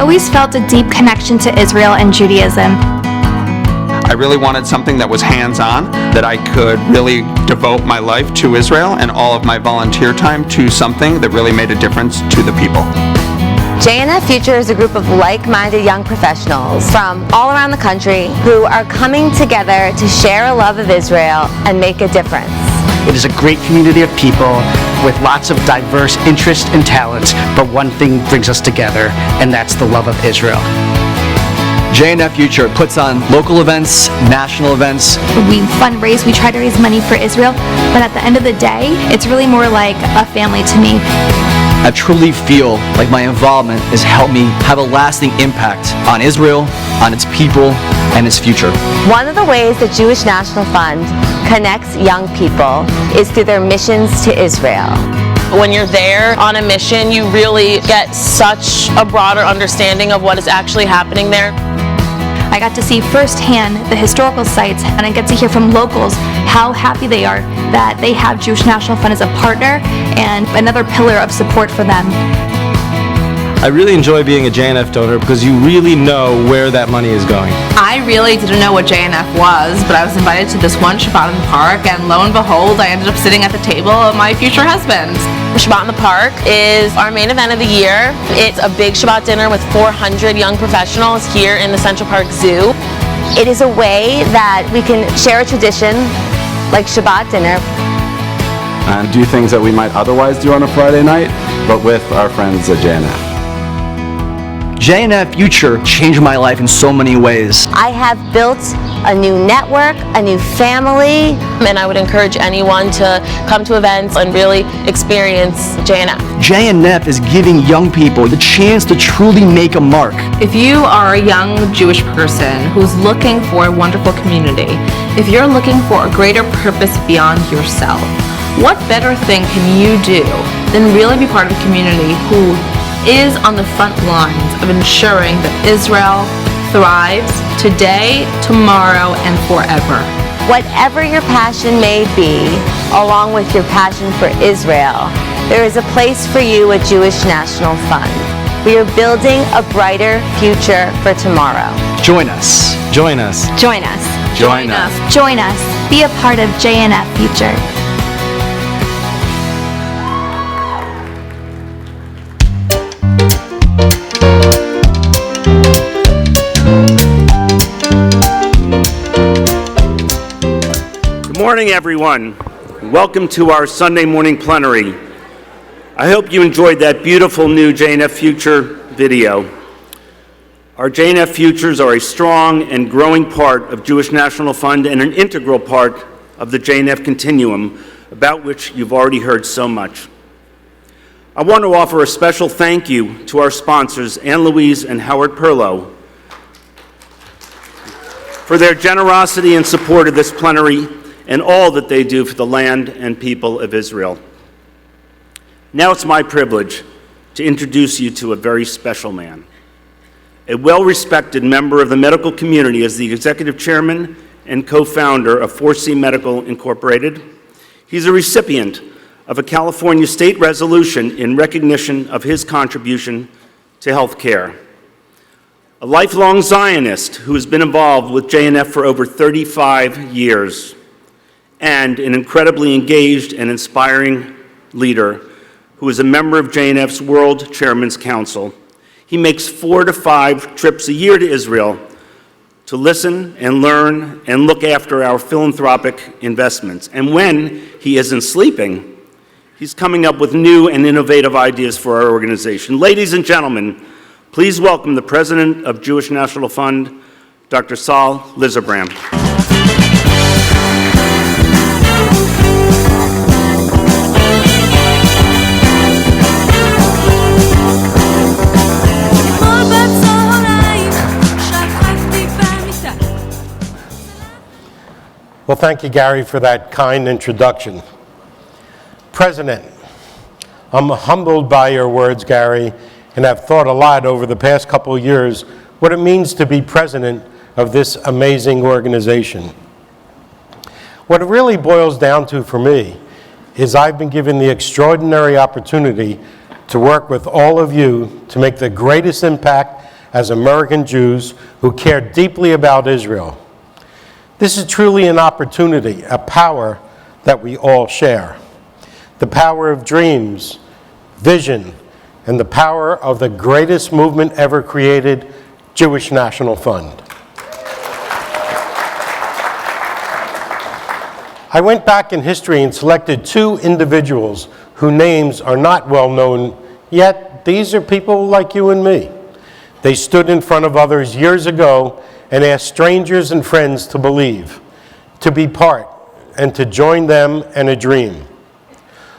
always felt a deep connection to Israel and Judaism. I really wanted something that was hands-on, that I could really devote my life to Israel and all of my volunteer time to something that really made a difference to the people. JNF Future is a group of like-minded young professionals from all around the country who are coming together to share a love of Israel and make a difference. It is a great community of people with lots of diverse interests and talents, but one thing brings us together, and that's the love of Israel. JNF Future puts on local events, national events. We fundraise, we try to raise money for Israel, but at the end of the day, it's really more like a family to me. I truly feel like my involvement has helped me have a lasting impact on Israel, on its people, and its future. One of the ways the Jewish National Fund connects young people is through their missions to Israel. When you're there on a mission, you really get such a broader understanding of what is actually happening there. I got to see firsthand the historical sites, and I get to hear from locals how happy they are that they have Jewish National Fund as a partner and another pillar of support for them. I really enjoy being a JNF donor because you really know where that money is going. I really didn't know what JNF was, but I was invited to this one Shabbat in the Park, and lo and behold, I ended up sitting at the table of my future husband. Shabbat in the Park is our main event of the year. It's a big Shabbat dinner with 400 young professionals here in the Central Park Zoo. It is a way that we can share a tradition like Shabbat dinner and do things that we might otherwise do on a Friday night, but with our friends at JNF. JNF Future changed my life in so many ways. I have built a new network, a new family. And I would encourage anyone to come to events and really experience JNF. JNF is giving young people the chance to truly make a mark. If you are a young Jewish person who's looking for a wonderful community, if you're looking for a greater purpose beyond yourself, what better thing can you do than really be part of a community who is on the front lines of ensuring that Israel thrives today, tomorrow, and forever. Whatever your passion may be, along with your passion for Israel, there is a place for you at Jewish National Fund. We are building a brighter future for tomorrow. Join us. Join us. Join us. Join us. Join us. Be a part of JNF Future. Good morning, everyone. Welcome to our Sunday morning plenary. I hope you enjoyed that beautiful new JNF Future video. Our JNF Futures are a strong and growing part of Jewish National Fund and an integral part of the JNF continuum, about which you've already heard so much. I want to offer a special thank you to our sponsors, Ann Louise and Howard Perlow, for their generosity and support of this plenary and all that they do for the land and people of Israel. Now it's my privilege to introduce you to a very special man, a well-respected member of the medical community as the executive chairman and co-founder of 4C Medical Incorporated. He's a recipient of a California state resolution in recognition of his contribution to health care. A lifelong Zionist who has been involved with JNF for over 35 years, and an incredibly engaged and inspiring leader who is a member of JNF's World Chairman's Council. He makes 4 to 5 trips a year to Israel to listen and learn and look after our philanthropic investments. And when he isn't sleeping, he's coming up with new and innovative ideas for our organization. Ladies and gentlemen, please welcome the President of Jewish National Fund, Dr. Saul Lizerbram. Well, thank you, Gary, for that kind introduction. President, I'm humbled by your words, Gary, and have thought a lot over the past couple of years what it means to be president of this amazing organization. What it really boils down to for me is I've been given the extraordinary opportunity to work with all of you to make the greatest impact as American Jews who care deeply about Israel. This is truly an opportunity, a power that we all share. The power of dreams, vision, and the power of the greatest movement ever created, Jewish National Fund. I went back in history and selected 2 individuals whose names are not well known, yet these are people like you and me. They stood in front of others years ago and asked strangers and friends to believe, to be part, and to join them in a dream.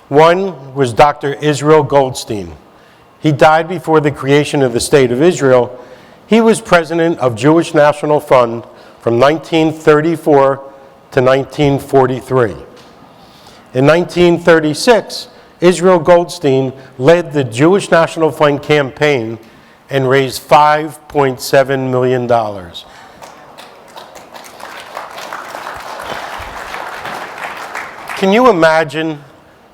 One was Dr. Israel Goldstein. He died before the creation of the State of Israel. He was president of Jewish National Fund from 1934 to 1943. In 1936, Israel Goldstein led the Jewish National Fund campaign and raised $5.7 million. Can you imagine?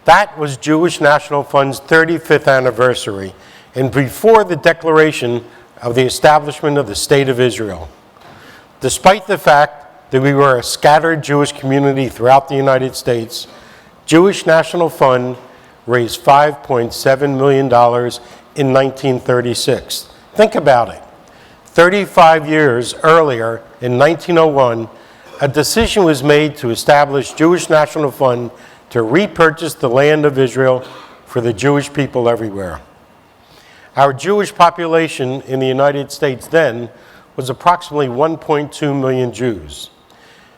That was Jewish National Fund's 35th anniversary and before the declaration of the establishment of the State of Israel. Despite the fact that we were a scattered Jewish community throughout the United States, Jewish National Fund raised $5.7 million in 1936. Think about it. 35 years earlier, in 1901, a decision was made to establish Jewish National Fund to repurchase the land of Israel for the Jewish people everywhere. Our Jewish population in the United States then was approximately 1.2 million Jews.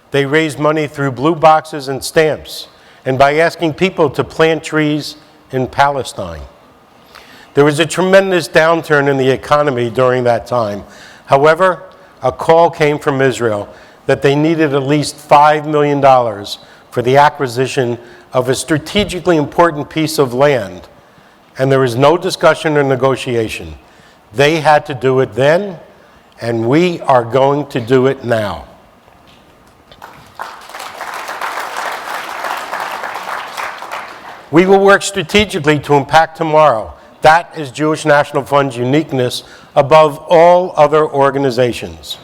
They raised money through blue boxes and stamps, and by asking people to plant trees in Palestine. There was a tremendous downturn in the economy during that time. However, a call came from Israel that they needed at least $5 million for the acquisition of a strategically important piece of land, and there was no discussion or negotiation. They had to do it then, and we are going to do it now. We will work strategically to impact tomorrow. That is Jewish National Fund's uniqueness above all other organizations.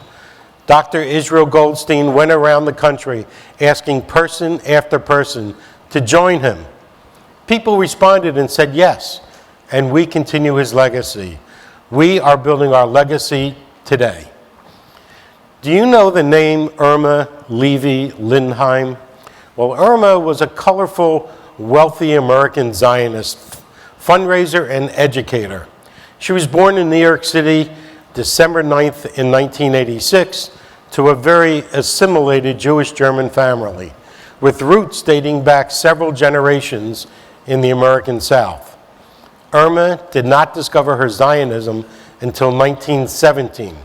Dr. Israel Goldstein went around the country asking person after person to join him. People responded and said yes, and we continue his legacy. We are building our legacy today. Do you know the name Irma Levy Lindheim? Well, Irma was a colorful, wealthy American Zionist, fundraiser and educator. She was born in New York City, December 9th in 1986, to a very assimilated Jewish-German family, with roots dating back several generations in the American South. Irma did not discover her Zionism until 1917.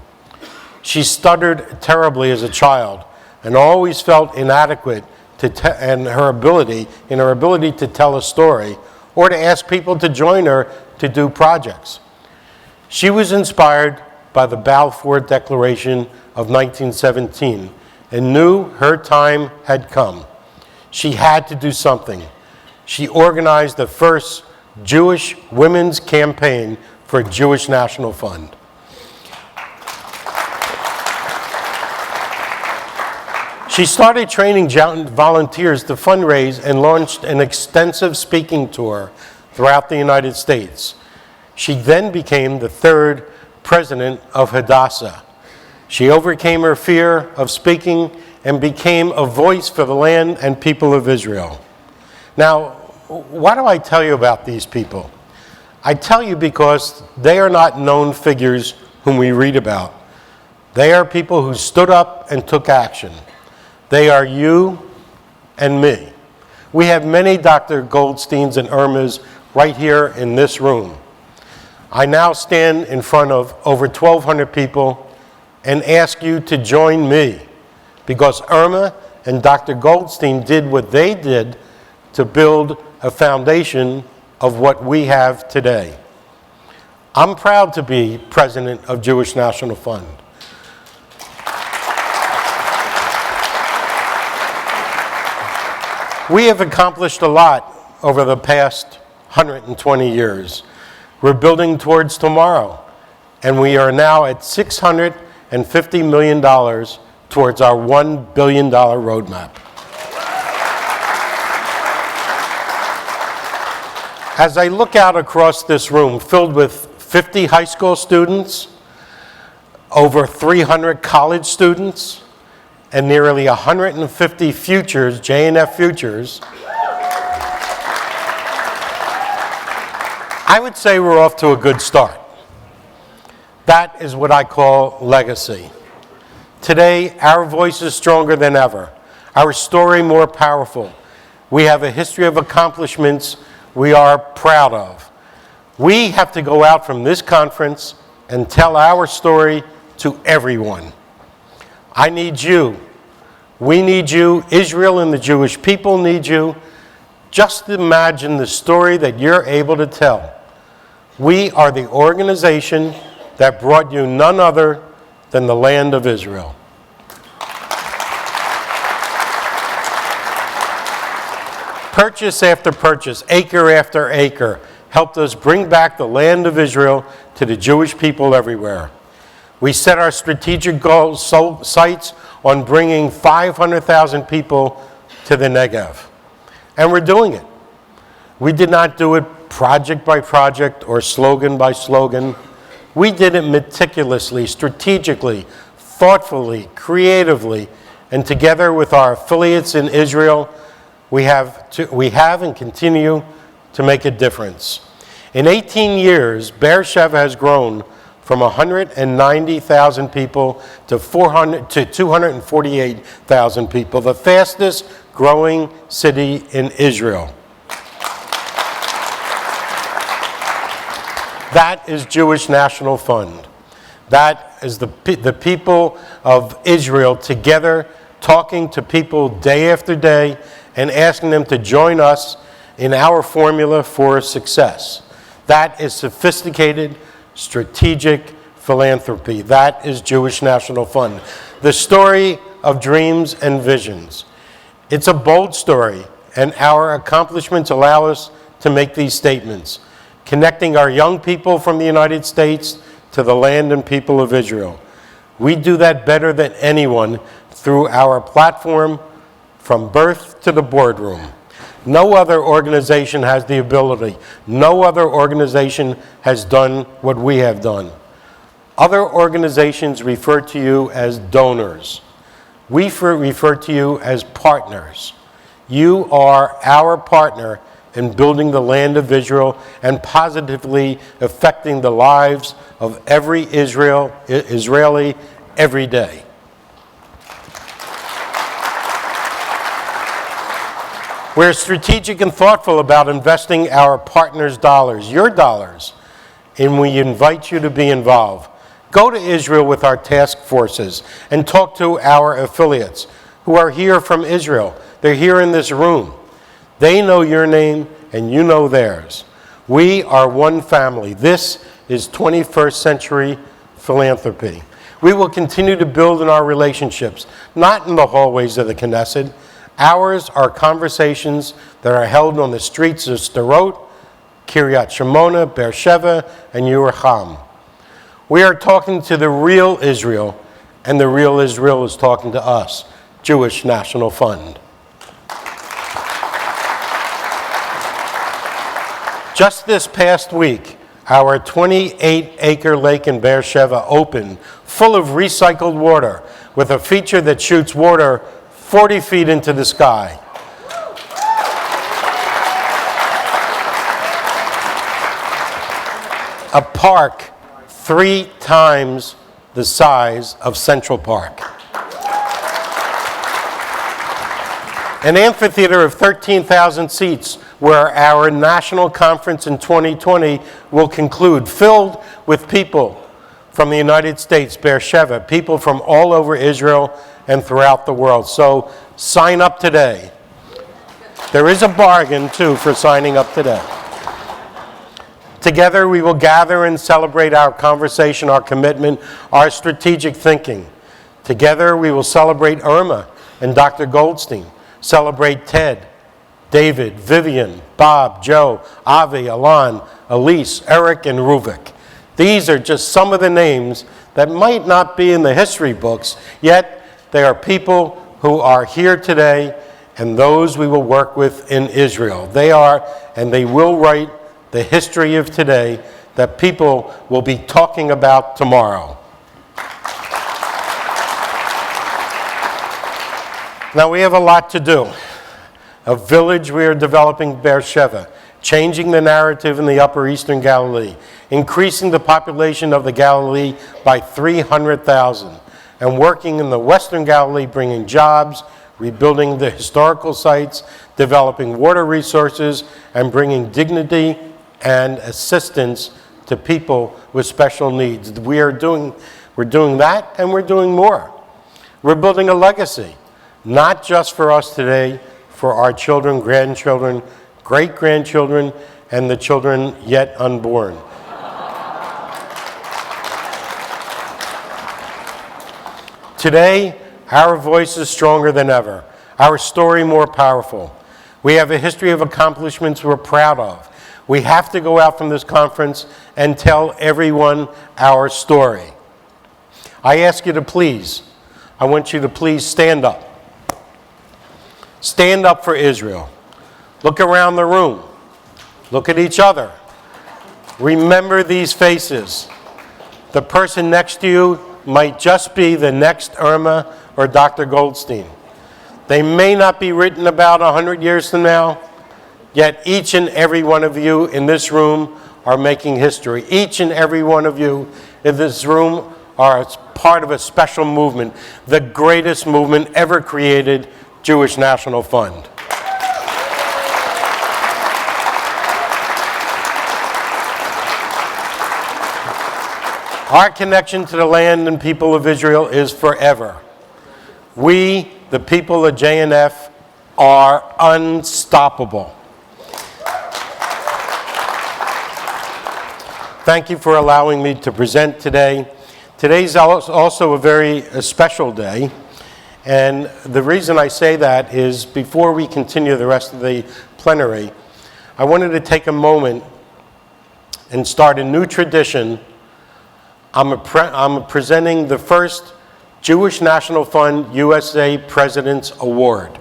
She stuttered terribly as a child and always felt inadequate in her ability to tell a story or to ask people to join her to do projects. She was inspired by the Balfour Declaration of 1917 and knew her time had come. She had to do something. She organized the first Jewish women's campaign for Jewish National Fund. She started training volunteers to fundraise and launched an extensive speaking tour throughout the United States. She then became the 3rd president of Hadassah. She overcame her fear of speaking and became a voice for the land and people of Israel. Now, why do I tell you about these people? I tell you because they are not known figures whom we read about. They are people who stood up and took action. They are you and me. We have many Dr. Goldsteins and Irmas right here in this room. I now stand in front of over 1,200 people and ask you to join me because Irma and Dr. Goldstein did what they did to build a foundation of what we have today. I'm proud to be president of Jewish National Fund. We have accomplished a lot over the past 120 years. We're building towards tomorrow, and we are now at $650 million towards our $1 billion roadmap. As I look out across this room filled with 50 high school students, over 300 college students, and nearly 150 futures, JNF futures, I would say we're off to a good start. That is what I call legacy. Today, our voice is stronger than ever, our story more powerful. We have a history of accomplishments we are proud of. We have to go out from this conference and tell our story to everyone. I need you. We need you. Israel and the Jewish people need you. Just imagine the story that you're able to tell. We are the organization that brought you none other than the land of Israel. Purchase after purchase, acre after acre, helped us bring back the land of Israel to the Jewish people everywhere. We set our strategic goals, sights on bringing 500,000 people to the Negev. And we're doing it. We did not do it project by project or slogan by slogan. We did it meticulously, strategically, thoughtfully, creatively, and together with our affiliates in Israel, we have and continue to make a difference. In 18 years, Beersheba has grown from 190,000 people to 248,000 people, the fastest growing city in Israel. That is Jewish National Fund. That is the people of Israel together talking to people day after day and asking them to join us in our formula for success. That is sophisticated, strategic philanthropy. That is Jewish National Fund. The story of dreams and visions. It's a bold story, and our accomplishments allow us to make these statements, connecting our young people from the United States to the land and people of Israel. We do that better than anyone through our platform, from birth to the boardroom. No other organization has the ability. No other organization has done what we have done. Other organizations refer to you as donors. We refer to you as partners. You are our partner in building the land of Israel and positively affecting the lives of every Israeli every day. We're strategic and thoughtful about investing our partners' dollars, your dollars, and we invite you to be involved. Go to Israel with our task forces and talk to our affiliates who are here from Israel. They're here in this room. They know your name and you know theirs. We are one family. This is 21st century philanthropy. We will continue to build in our relationships, not in the hallways of the Knesset. Ours are conversations that are held on the streets of Sderot, Kiryat Shimona, Beersheba, and Yerucham. We are talking to the real Israel, and the real Israel is talking to us, Jewish National Fund. Just this past week, our 28-acre lake in Beersheba opened, full of recycled water, with a feature that shoots water 40 feet into the sky. A park 3 times the size of Central Park. An amphitheater of 13,000 seats where our national conference in 2020 will conclude, filled with people from the United States, Beersheba, people from all over Israel and throughout the world. So sign up today. There is a bargain, too, for signing up today. Together, we will gather and celebrate our conversation, our commitment, our strategic thinking. Together, we will celebrate Irma and Dr. Goldstein, celebrate Ted, David, Vivian, Bob, Joe, Avi, Alon, Elise, Eric, and Ruvik. These are just some of the names that might not be in the history books, yet they are people who are here today and those we will work with in Israel. They are, and they will write the history of today that people will be talking about tomorrow. Now we have a lot to do. A village we are developing, Beersheba, changing the narrative in the Upper Eastern Galilee, increasing the population of the Galilee by 300,000, and working in the Western Galilee, bringing jobs, rebuilding the historical sites, developing water resources, and bringing dignity and assistance to people with special needs. We're doing that, and we're doing more. We're building a legacy, not just for us today, for our children, grandchildren, great-grandchildren, and the children yet unborn. Today, our voice is stronger than ever, our story more powerful. We have a history of accomplishments we're proud of. We have to go out from this conference and tell everyone our story. I ask you to please, I want you to please stand up. Stand up for Israel. Look around the room. Look at each other. Remember these faces. The person next to you might just be the next Irma or Dr. Goldstein. They may not be written about 100 years from now, yet each and every one of you in this room are making history. Each and every one of you in this room are part of a special movement, the greatest movement ever created, Jewish National Fund. Our connection to the land and people of Israel is forever. We, the people of JNF, are unstoppable. Thank you for allowing me to present today. Today's also a very special day, and the reason I say that is before we continue the rest of the plenary, I wanted to take a moment and start a new tradition. I'm presenting the first Jewish National Fund USA President's Award,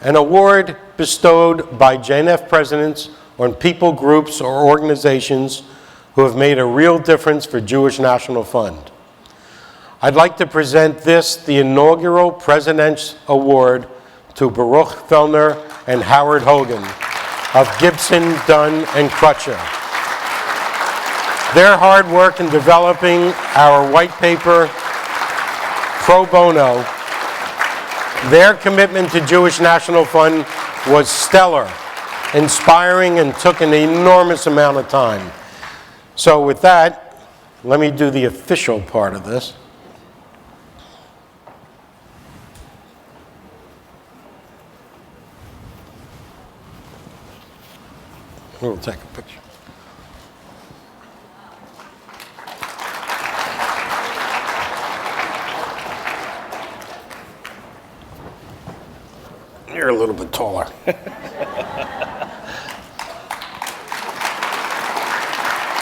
an award bestowed by JNF presidents on people, groups, or organizations who have made a real difference for Jewish National Fund. I'd like to present the inaugural President's Award, to Baruch Fellner and Howard Hogan of Gibson, Dunn, and Crutcher. Their hard work in developing our white paper pro bono, their commitment to Jewish National Fund was stellar, inspiring, and took an enormous amount of time. So with that, let me do the official part of this. We'll take a picture. You're a little bit taller.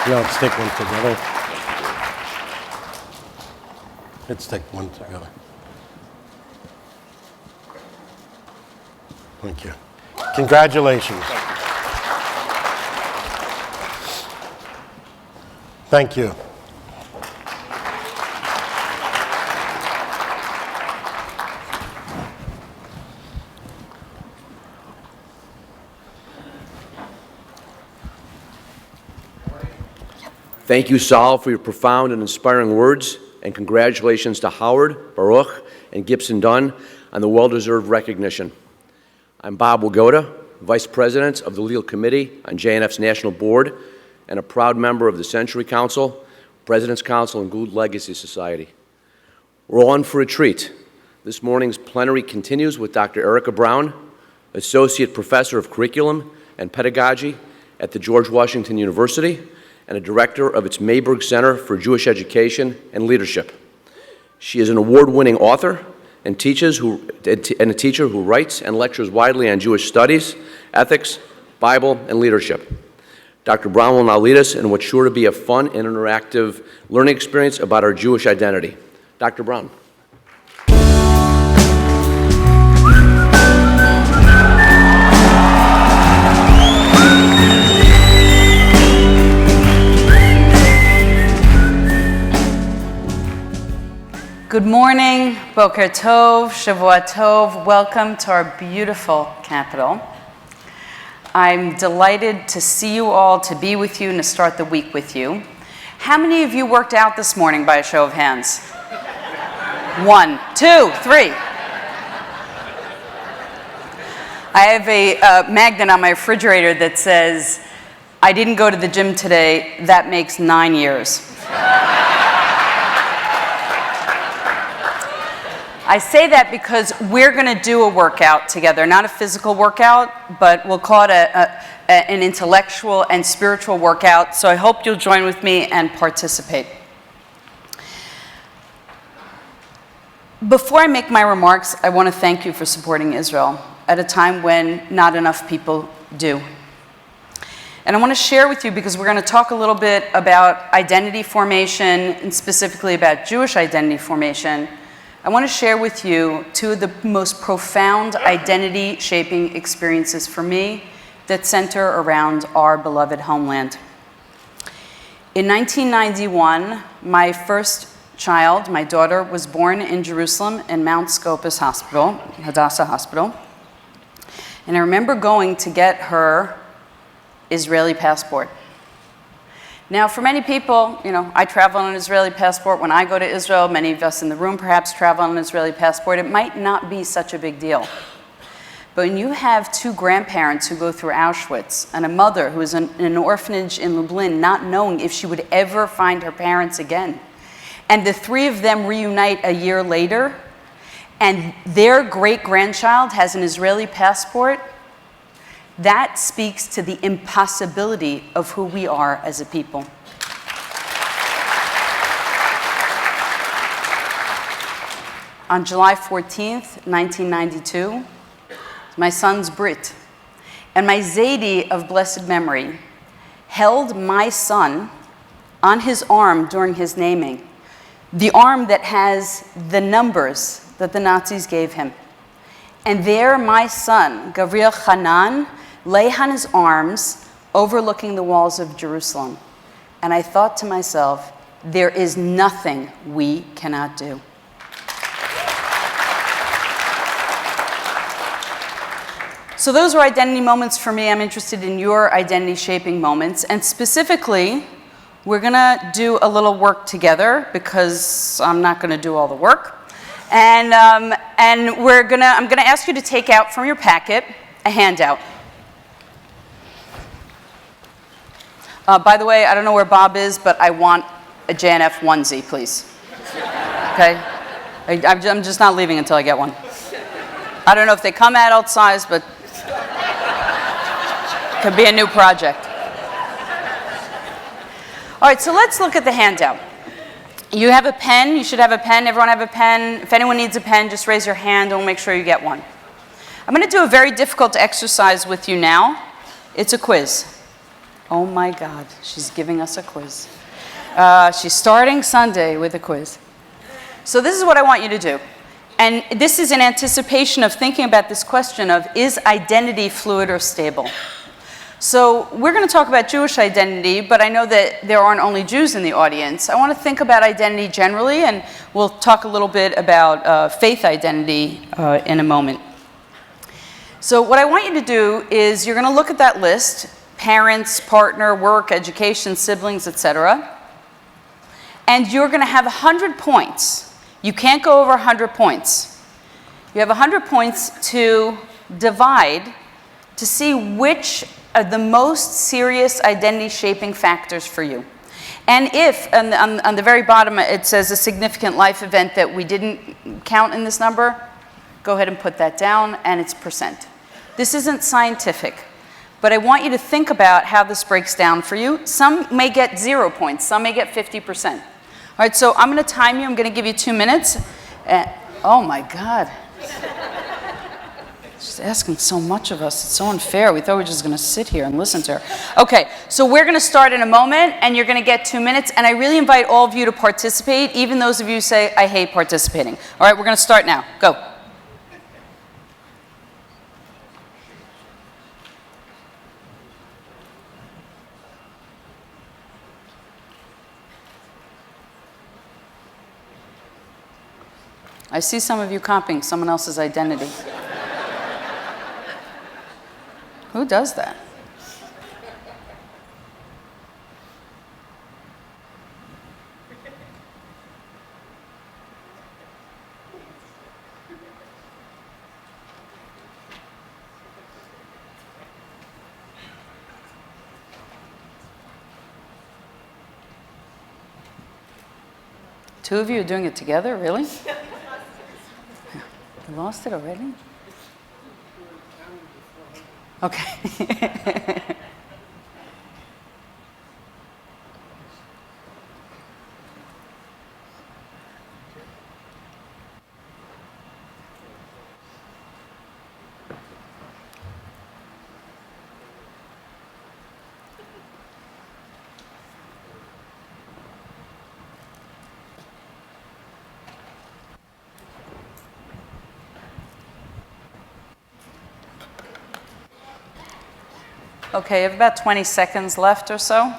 Yeah, let's take one together. Let's take one together. Thank you. Congratulations. Thank you. Thank you, Saul, for your profound and inspiring words, and congratulations to Howard, Baruch, and Gibson Dunn on the well-deserved recognition. I'm Bob Wagoda, Vice President of the Legal Committee on JNF's National Board, and a proud member of the Century Council, President's Council, and Good Legacy Society. We're all in for a treat. This morning's plenary continues with Dr. Erica Brown, Associate Professor of Curriculum and Pedagogy at the George Washington University, and a director of its Mayberg Center for Jewish Education and Leadership. She is an award-winning author and a teacher who writes and lectures widely on Jewish studies, ethics, Bible, and leadership. Dr. Brown will now lead us in what's sure to be a fun and interactive learning experience about our Jewish identity. Dr. Brown. Good morning, Boker Tov, Shavua Tov. Welcome to our beautiful capital. I'm delighted to see you all, to be with you, and to start the week with you. How many of you worked out this morning by a show of hands? 1, 2, 3. I have a magnet on my refrigerator that says, I didn't go to the gym today, that makes 9 years. I say that because we're going to do a workout together, not a physical workout, but we'll call it an intellectual and spiritual workout, so I hope you'll join with me and participate. Before I make my remarks, I want to thank you for supporting Israel at a time when not enough people do. And I want to share with you, because we're going to talk a little bit about identity formation, and specifically about Jewish identity formation. I want to share with you two of the most profound identity-shaping experiences for me that center around our beloved homeland. In 1991, my first child, my daughter, was born in Jerusalem in Mount Scopus Hospital, Hadassah Hospital. And I remember going to get her Israeli passport. Now, for many people, I travel on an Israeli passport. When I go to Israel, many of us in the room perhaps travel on an Israeli passport. It might not be such a big deal. But when you have two grandparents who go through Auschwitz and a mother who is in an orphanage in Lublin, not knowing if she would ever find her parents again, and the three of them reunite a year later, and their great-grandchild has an Israeli passport, that speaks to the impossibility of who we are as a people. On July 14th, 1992, my son's Brit, and my Zaidi of blessed memory held my son on his arm during his naming, the arm that has the numbers that the Nazis gave him. And there my son, Gabriel Hanan, lay on his arms, overlooking the walls of Jerusalem. And I thought to myself, there is nothing we cannot do. So those are identity moments for me. I'm interested in your identity shaping moments. And specifically, we're going to do a little work together, because I'm not going to do all the work. And I'm going to ask you to take out from your packet a handout. By the way, I don't know where Bob is, but I want a JNF onesie, please. Okay? I'm just not leaving until I get one. I don't know if they come adult size, but it could be a new project. All right, so let's look at the handout. You have a pen. You should have a pen. Everyone have a pen. If anyone needs a pen, just raise your hand and we'll make sure you get one. I'm going to do a very difficult exercise with you now. It's a quiz. Oh my God, she's giving us a quiz. She's starting Sunday with a quiz. So this is what I want you to do. And this is in anticipation of thinking about this question of, is identity fluid or stable? So we're going to talk about Jewish identity, but I know that there aren't only Jews in the audience. I want to think about identity generally, and we'll talk a little bit about faith identity in a moment. So what I want you to do is you're going to look at that list: parents, partner, work, education, siblings, etc. And you're going to have 100 points. You can't go over 100 points. You have 100 points to divide to see which are the most serious identity-shaping factors for you. And if, on the very bottom, it says a significant life event that we didn't count in this number, go ahead and put that down, and it's percent. This isn't scientific. But I want you to think about how this breaks down for you. Some may get 0 points. Some may get 50%. All right, so I'm going to time you. I'm going to give you 2 minutes. Oh, my God. She's asking so much of us. It's so unfair. We thought we were just going to sit here and listen to her. Okay, so we're going to start in a moment, and you're going to get 2 minutes. And I really invite all of you to participate, even those of you who say, I hate participating. All right, we're going to start now. Go. I see some of you copying someone else's identity. Who does that? Two of you are doing it together, really? You lost it already? Okay. Okay, you have about 20 seconds left or so.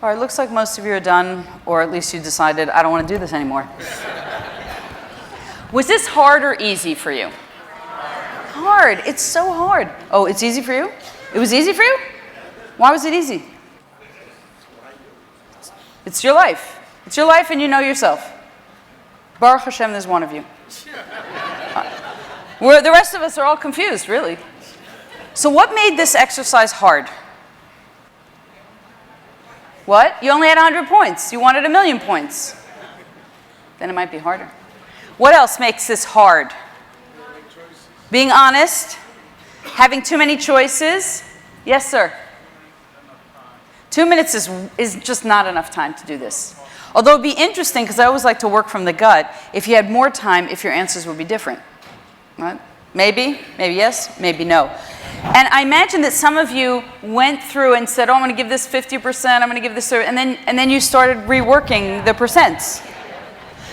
All right, looks like most of you are done, or at least you decided, I don't want to do this anymore. Was this hard or easy for you? Hard. It's so hard. Oh, it's easy for you? It was easy for you? Why was it easy? It's your life. It's your life and you know yourself. Baruch Hashem, there's one of you. The rest of us are all confused, really. So what made this exercise hard? What? You only had 100 points. You wanted 1,000,000 points. Then it might be harder. What else makes this hard? Being honest. Having too many choices. Yes, sir. 2 minutes is just not enough time to do this. Although it'd be interesting, because I always like to work from the gut, if you had more time, if your answers would be different. Right? Maybe yes, maybe no. And I imagine that some of you went through and said, oh, I'm going to give this 50%, I'm going to give this, and then you started reworking the percents.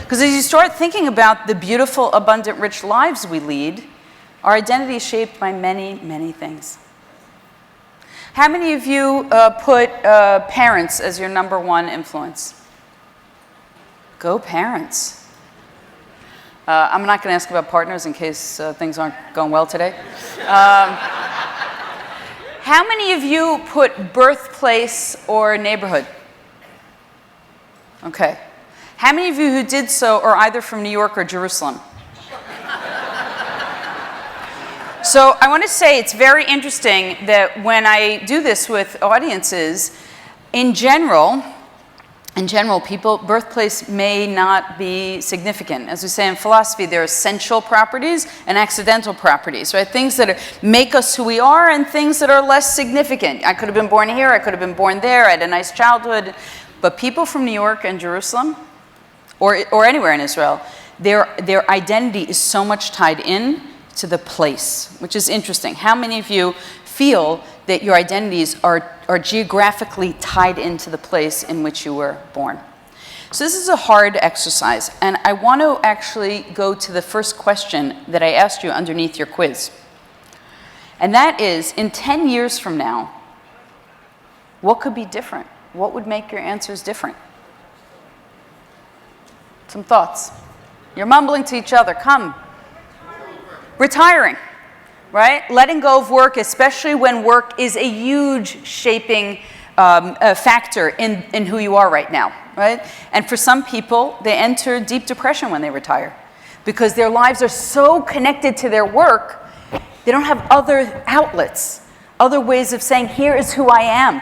Because as you start thinking about the beautiful, abundant, rich lives we lead, our identity is shaped by many, many things. How many of you put parents as your number one influence? Go parents. I'm not going to ask about partners in case things aren't going well today. How many of you put birthplace or neighborhood? Okay. How many of you who did so are either from New York or Jerusalem? So I want to say it's very interesting that when I do this with audiences, in general, people, birthplace may not be significant. As we say in philosophy, there are essential properties and accidental properties, right? Things that make us who we are and things that are less significant. I could have been born here, I could have been born there, I had a nice childhood. But people from New York and Jerusalem, or anywhere in Israel, their identity is so much tied in to the place, which is interesting. How many of you feel that your identities are geographically tied into the place in which you were born? So this is a hard exercise, and I want to actually go to the first question that I asked you underneath your quiz. And that is, in 10 years from now, what could be different? What would make your answers different? Some thoughts. You're mumbling to each other. Come. Retiring. Right? Letting go of work, especially when work is a huge shaping factor in who you are right now, right? And for some people, they enter deep depression when they retire because their lives are so connected to their work, they don't have other outlets, other ways of saying, here is who I am.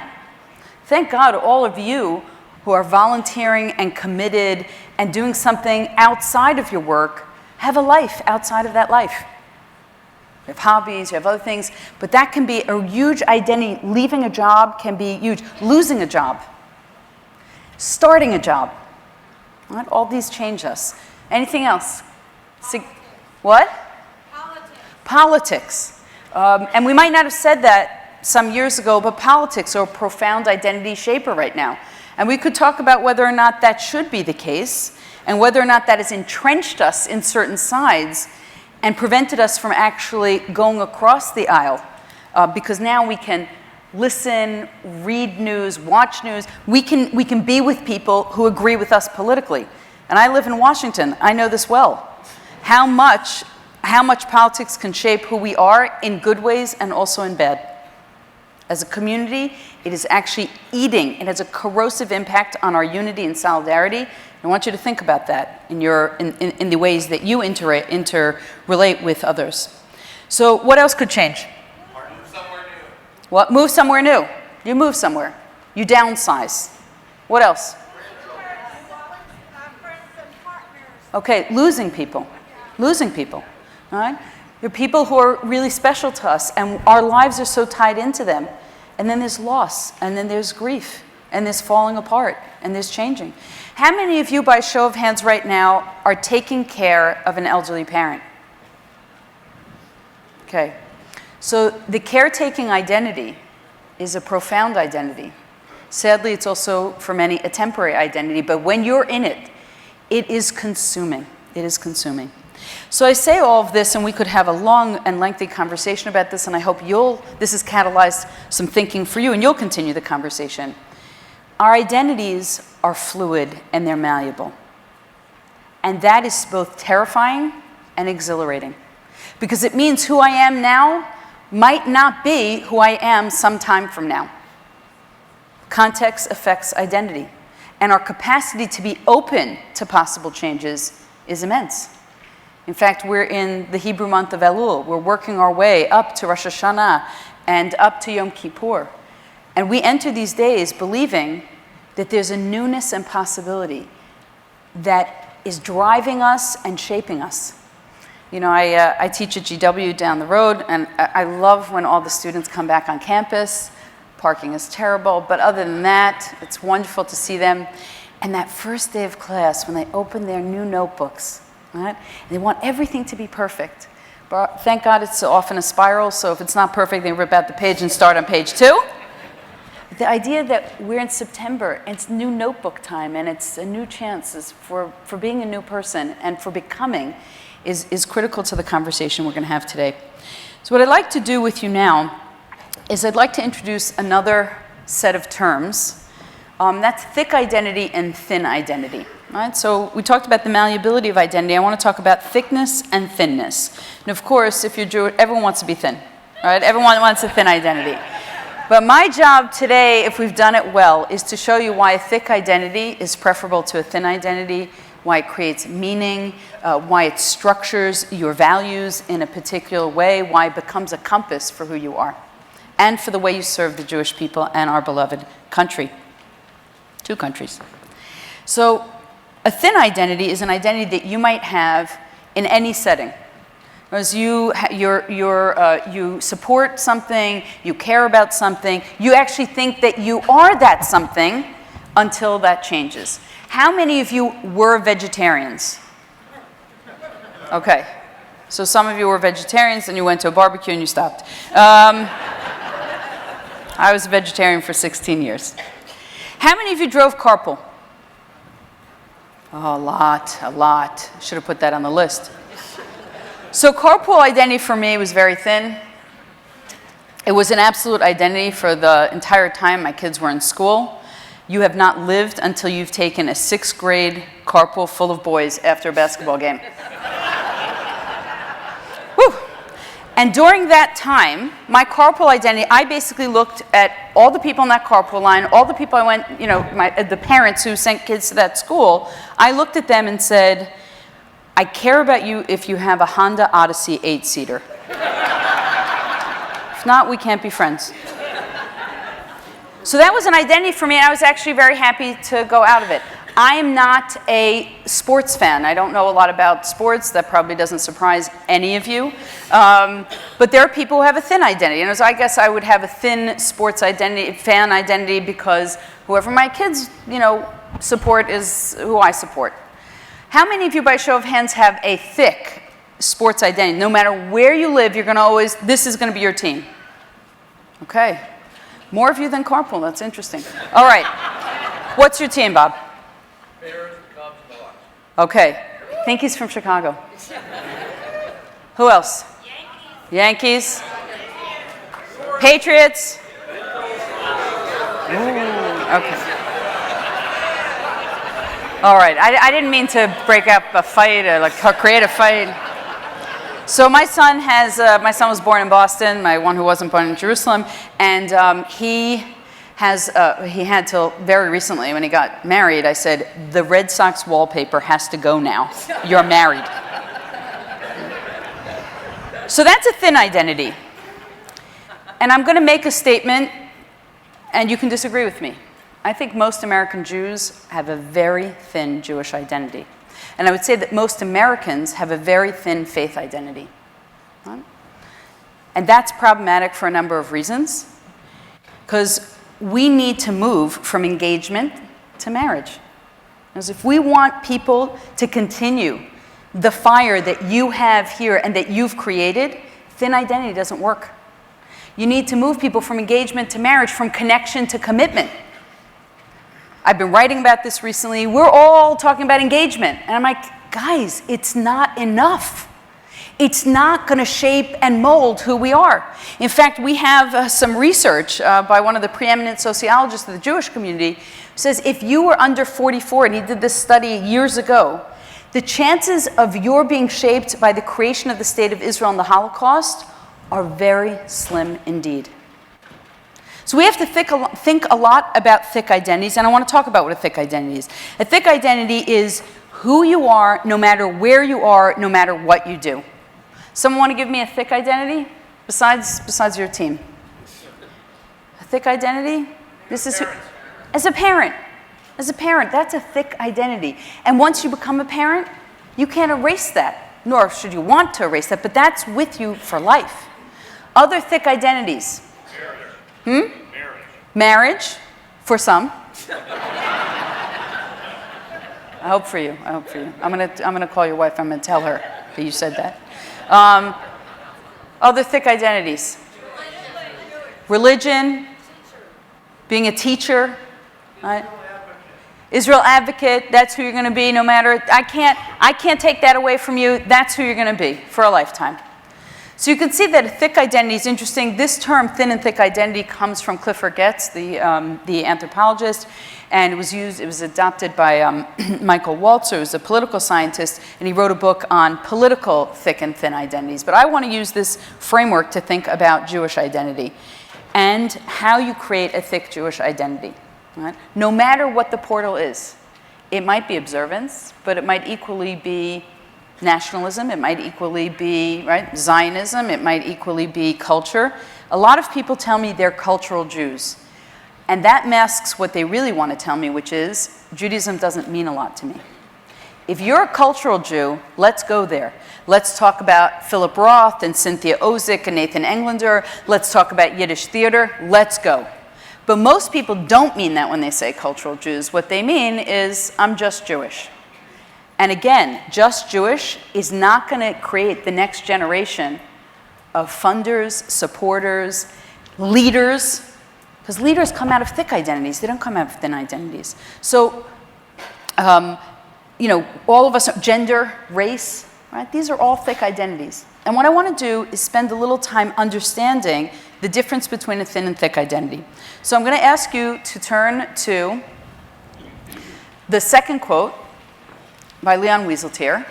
Thank God all of you who are volunteering and committed and doing something outside of your work have a life outside of that life. You have hobbies, you have other things, but that can be a huge identity. Leaving a job can be huge. Losing a job. Starting a job. Right? All these change us. Anything else? What? Politics. And we might not have said that some years ago, but politics are a profound identity shaper right now. And we could talk about whether or not that should be the case, and whether or not that has entrenched us in certain sides and prevented us from actually going across the aisle. Because now we can listen, read news, watch news. We can be with people who agree with us politically. And I live in Washington. I know this well. How much politics can shape who we are in good ways and also in bad. As a community, it is actually eating. It has a corrosive impact on our unity and solidarity. I want you to think about that in the ways that you interrelate with others. So what else could change? Move somewhere new. What? Move somewhere new. You move somewhere. You downsize. What else? Okay, losing people. Losing people. All right? There are people who are really special to us, and our lives are so tied into them. And then there's loss, and then there's grief, and there's falling apart, and there's changing. How many of you, by show of hands right now, are taking care of an elderly parent? Okay. So the caretaking identity is a profound identity. Sadly, it's also, for many, a temporary identity, but when you're in it, it is consuming. It is consuming. So I say all of this, and we could have a long and lengthy conversation about this, and I hope this has catalyzed some thinking for you, and you'll continue the conversation. Our identities are fluid and they're malleable. And that is both terrifying and exhilarating. Because it means who I am now might not be who I am sometime from now. Context affects identity. And our capacity to be open to possible changes is immense. In fact, we're in the Hebrew month of Elul. We're working our way up to Rosh Hashanah and up to Yom Kippur. And we enter these days believing that there's a newness and possibility that is driving us and shaping us. You know, I teach at GW down the road, and I love when all the students come back on campus. Parking is terrible, but other than that, it's wonderful to see them. And that first day of class, when they open their new notebooks, right? And they want everything to be perfect. But thank God it's so often a spiral, so if it's not perfect, they rip out the page and start on page 2. The idea that we're in September, and it's new notebook time, and it's a new chance for being a new person and for becoming is critical to the conversation we're going to have today. So what I'd like to do with you now is I'd like to introduce another set of terms. That's thick identity and thin identity. Right? So we talked about the malleability of identity. I want to talk about thickness and thinness. And of course, if you're Jewish, everyone wants to be thin. Right? Everyone wants a thin identity. But my job today, if we've done it well, is to show you why a thick identity is preferable to a thin identity, why it creates meaning, why it structures your values in a particular way, why it becomes a compass for who you are, and for the way you serve the Jewish people and our beloved country. 2 countries. So a thin identity is an identity that you might have in any setting. As you support something, you care about something, you actually think that you are that something until that changes. How many of you were vegetarians? Okay, so some of you were vegetarians and you went to a barbecue and you stopped. I was a vegetarian for 16 years. How many of you drove carpool? Oh, a lot. Should have put that on the list. So carpool identity for me was very thin. It was an absolute identity for the entire time my kids were in school. You have not lived until you've taken a 6th grade carpool full of boys after a basketball game. Whew. And during that time, my carpool identity, I basically looked at all the people in that carpool line, all the people I went, the parents who sent kids to that school. I looked at them and said, I care about you if you have a Honda Odyssey 8-seater. If not, we can't be friends. So that was an identity for me, and I was actually very happy to go out of it. I am not a sports fan. I don't know a lot about sports. That probably doesn't surprise any of you. But there are people who have a thin identity. And so I guess I would have a thin sports identity, fan identity, because whoever my kids, support is who I support. How many of you, by show of hands, have a thick sports identity? No matter where you live, you're going to always, this is going to be your team. Okay. More of you than carpool. That's interesting. All right. What's your team, Bob? Bears, Cubs, and the Bucks. Okay. I think he's from Chicago. Who else? Yankees. Patriots. Ooh, okay. All right. I didn't mean to break up a fight or create a fight. So my son was born in Boston, my one who wasn't born in Jerusalem, and he had till very recently when he got married, I said, the Red Sox wallpaper has to go now. You're married. So that's a thin identity. And I'm going to make a statement, and you can disagree with me. I think most American Jews have a very thin Jewish identity. And I would say that most Americans have a very thin faith identity. Right? And that's problematic for a number of reasons. Because we need to move from engagement to marriage. Because if we want people to continue the fire that you have here and that you've created, thin identity doesn't work. You need to move people from engagement to marriage, from connection to commitment. I've been writing about this recently. We're all talking about engagement. And I'm like, guys, it's not enough. It's not going to shape and mold who we are. In fact, we have some research by one of the preeminent sociologists of the Jewish community who says if you were under 44, and he did this study years ago, the chances of your being shaped by the creation of the State of Israel and the Holocaust are very slim indeed. So we have to think a lot about thick identities, and I want to talk about what a thick identity is. A thick identity is who you are, no matter where you are, no matter what you do. Someone want to give me a thick identity besides your team? A thick identity? This is as a parent. As a parent, that's a thick identity. And once you become a parent, you can't erase that, nor should you want to erase that, but that's with you for life. Other thick identities. Marriage, for some. I hope for you. I'm gonna call your wife. I'm gonna tell her that you said that. Other thick identities. Religion. Being a teacher. Right? Israel advocate. That's who you're gonna be. No matter. I can't take that away from you. That's who you're gonna be for a lifetime. So you can see that a thick identity is interesting. This term, thin and thick identity, comes from Clifford Getz, the anthropologist, and it was adopted by Michael Walzer, who's a political scientist, and he wrote a book on political thick and thin identities. But I want to use this framework to think about Jewish identity and how you create a thick Jewish identity. Right? No matter what the portal is, it might be observance, but it might equally be nationalism, it might equally be Zionism, it might equally be culture. A lot of people tell me they're cultural Jews. And that masks what they really want to tell me, which is Judaism doesn't mean a lot to me. If you're a cultural Jew, let's go there. Let's talk about Philip Roth and Cynthia Ozick and Nathan Englander. Let's talk about Yiddish theater. Let's go. But most people don't mean that when they say cultural Jews. What they mean is, I'm just Jewish. And again, just Jewish is not going to create the next generation of funders, supporters, leaders, because leaders come out of thick identities. They don't come out of thin identities. So, all of us, gender, race, right? These are all thick identities. And what I want to do is spend a little time understanding the difference between a thin and thick identity. So I'm going to ask you to turn to the second quote by Leon Wieseltier.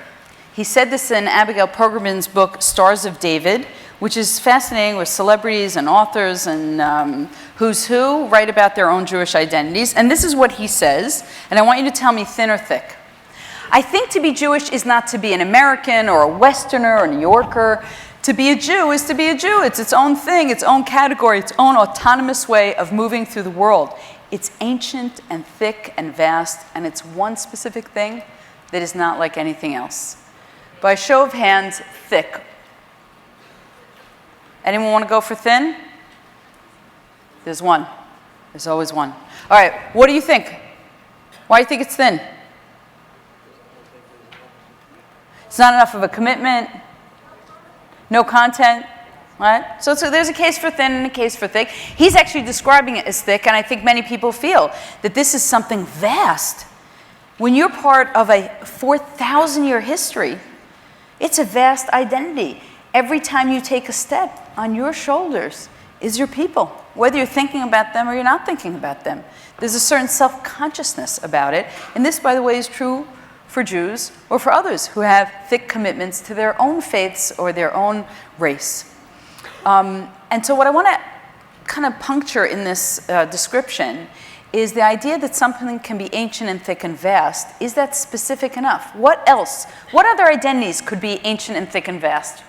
He said this in Abigail Programman's book, Stars of David, which is fascinating with celebrities and authors and who's who write about their own Jewish identities. And this is what he says, and I want you to tell me thin or thick. I think to be Jewish is not to be an American or a Westerner or a New Yorker. To be a Jew is to be a Jew. It's its own thing, its own category, its own autonomous way of moving through the world. It's ancient and thick and vast, and it's one specific thing that is not like anything else. By show of hands, thick. Anyone want to go for thin? There's one. There's always one. All right, what do you think? Why do you think it's thin? It's not enough of a commitment. No content. Right? So there's a case for thin and a case for thick. He's actually describing it as thick, and I think many people feel that this is something vast. When you're part of a 4,000-year history, it's a vast identity. Every time you take a step, on your shoulders is your people, whether you're thinking about them or you're not thinking about them. There's a certain self-consciousness about it, and this, by the way, is true for Jews or for others who have thick commitments to their own faiths or their own race. And so what I want to kind of puncture in this description is the idea that something can be ancient and thick and vast. Is that specific enough? What else? What other identities could be ancient and thick and vast?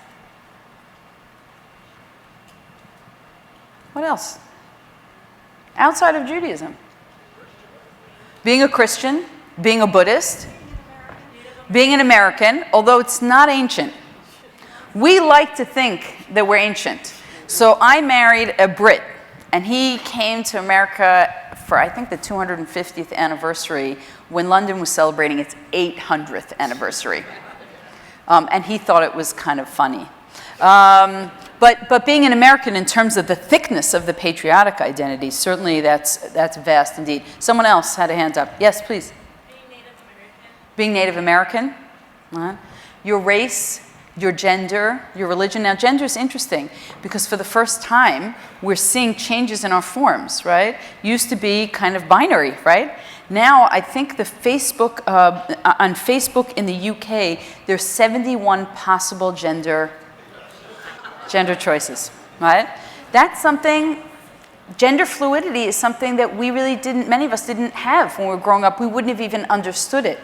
What else? Outside of Judaism. Being a Christian, being a Buddhist, being an American, although it's not ancient. We like to think that we're ancient. So I married a Brit, and he came to America for, I think, the 250th anniversary when London was celebrating its 800th anniversary. And he thought it was kind of funny. But being an American in terms of the thickness of the patriotic identity, certainly that's vast indeed. Someone else had a hand up. Yes, please. Being Native American. Your race, your gender, your religion. Now, gender is interesting because for the first time, we're seeing changes in our forms, right? Used to be kind of binary, right? Now, I think the Facebook, on Facebook in the UK, there's 71 possible gender choices, right? That's something, gender fluidity is something that we really many of us didn't have when we were growing up. We wouldn't have even understood it.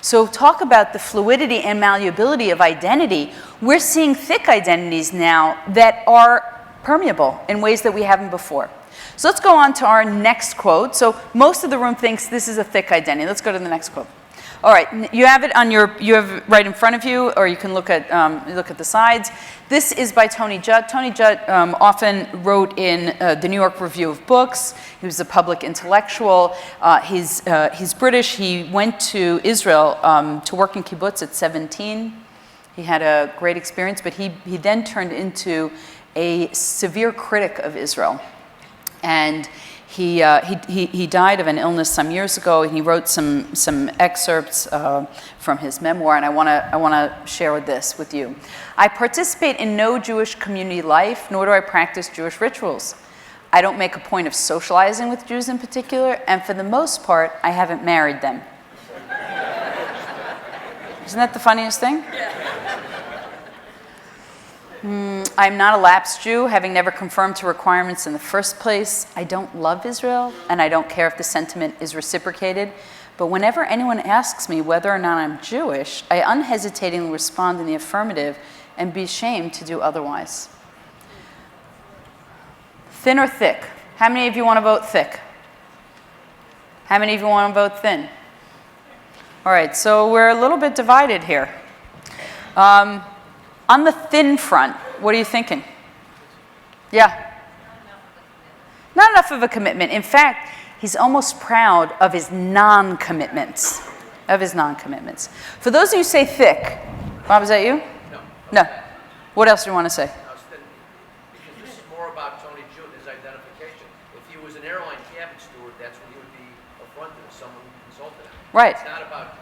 So talk about the fluidity and malleability of identity. We're seeing thick identities now that are permeable in ways that we haven't before. So let's go on to our next quote. So most of the room thinks this is a thick identity. Let's go to the next quote. All right, you have it it right in front of you, or you can look at the sides. This is by Tony Judt. Tony Judt often wrote in the New York Review of Books. He was a public intellectual. He's British. He went to Israel to work in kibbutz at 17. He had a great experience, but he then turned into a severe critic of Israel. And he died of an illness some years ago. He wrote some excerpts from his memoir, and I want to share this with you. I participate in no Jewish community life, nor do I practice Jewish rituals. I don't make a point of socializing with Jews in particular, and for the most part, I haven't married them. Isn't that the funniest thing? I'm not a lapsed Jew, having never conformed to requirements in the first place. I don't love Israel, and I don't care if the sentiment is reciprocated. But whenever anyone asks me whether or not I'm Jewish, I unhesitatingly respond in the affirmative and be ashamed to do otherwise. Thin or thick? How many of you want to vote thick? How many of you want to vote thin? All right, so we're a little bit divided here. On the thin front, what are you thinking? Yeah? Not enough of a commitment. In fact, he's almost proud of his non-commitments. For those of you who say thick, Bob, is that you? No. What else do you want to say? Because this is more about Tony Judt and his identification. If he was an airline cabin steward, that's when he would be affronted if someone insulted him. Right. It's not about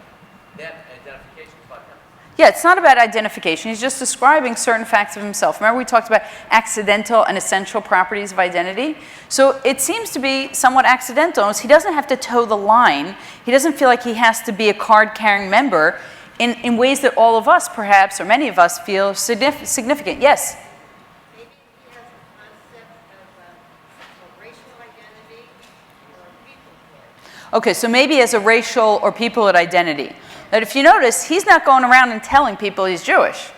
that identification, it's about him. Yeah, it's not about identification. He's just describing certain facts of himself. Remember we talked about accidental and essential properties of identity? So it seems to be somewhat accidental. He doesn't have to toe the line. He doesn't feel like he has to be a card-carrying member in ways that all of us, perhaps, or many of us, feel significant. Yes? Maybe he has a concept of a racial identity or a people. Okay, so maybe as a racial or peoplehood identity. That if you notice, he's not going around and telling people he's Jewish.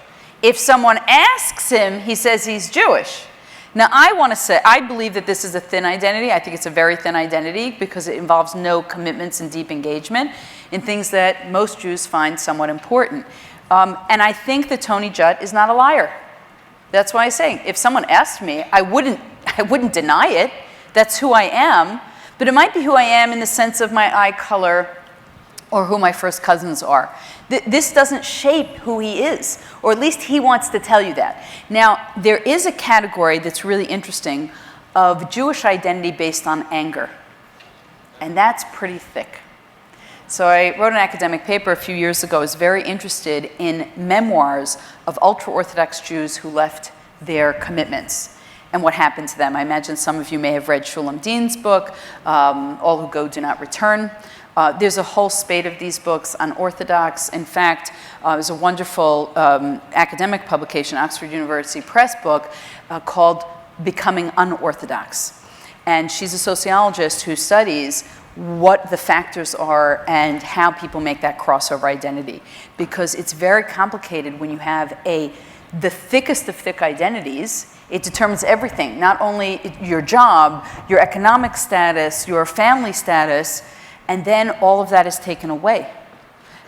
If someone asks him, he says he's Jewish. Now, I want to say, I believe that this is a thin identity. I think it's a very thin identity because it involves no commitments and deep engagement in things that most Jews find somewhat important. And I think that Tony Judd is not a liar. That's why I say, if someone asked me, I wouldn't deny it. That's who I am. But it might be who I am in the sense of my eye color or who my first cousins are. This doesn't shape who he is, or at least he wants to tell you that. Now, there is a category that's really interesting of Jewish identity based on anger, and that's pretty thick. So I wrote an academic paper a few years ago. I was very interested in memoirs of ultra-Orthodox Jews who left their commitments and what happened to them. I imagine some of you may have read Shulam Dean's book, All Who Go Do Not Return. There's a whole spate of these books on Orthodox. In fact, there's a wonderful academic publication, Oxford University Press book, called Becoming Unorthodox. And she's a sociologist who studies what the factors are and how people make that crossover identity. Because it's very complicated when you have the thickest of thick identities. It determines everything, not only your job, your economic status, your family status, and then all of that is taken away.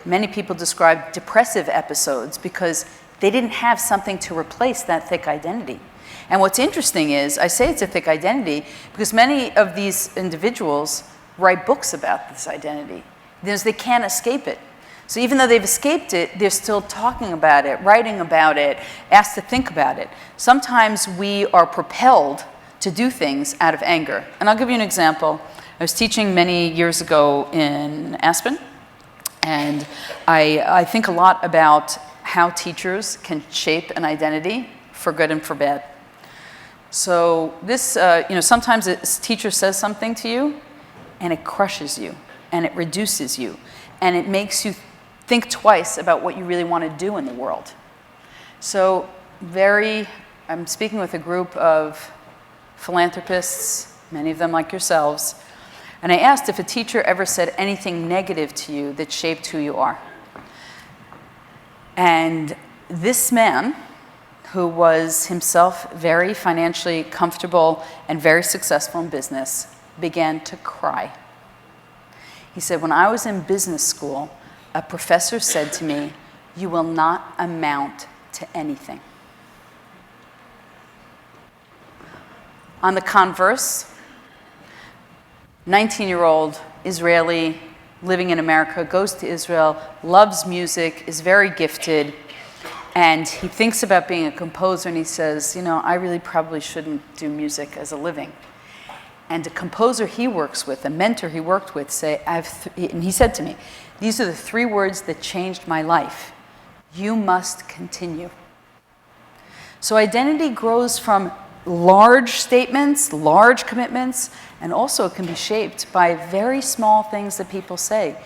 Many people describe depressive episodes because they didn't have something to replace that thick identity. And what's interesting is, I say it's a thick identity because many of these individuals write books about this identity. They can't escape it. So even though they've escaped it, they're still talking about it, writing about it, asked to think about it. Sometimes we are propelled to do things out of anger. And I'll give you an example. I was teaching many years ago in Aspen, and I think a lot about how teachers can shape an identity for good and for bad. So this, sometimes a teacher says something to you, and it crushes you, and it reduces you, and it makes you think twice about what you really want to do in the world. So I'm speaking with a group of philanthropists, many of them like yourselves, and I asked if a teacher ever said anything negative to you that shaped who you are. And this man, who was himself very financially comfortable and very successful in business, began to cry. He said, when I was in business school, a professor said to me, "You will not amount to anything." On the converse, 19-year-old Israeli living in America, goes to Israel, loves music, is very gifted, and he thinks about being a composer, and he says, I really probably shouldn't do music as a living. And a composer he works with, a mentor he worked with, and he said to me, "These are the 3 words that changed my life. You must continue." So identity grows from large statements, large commitments, and also it can be shaped by very small things that people say.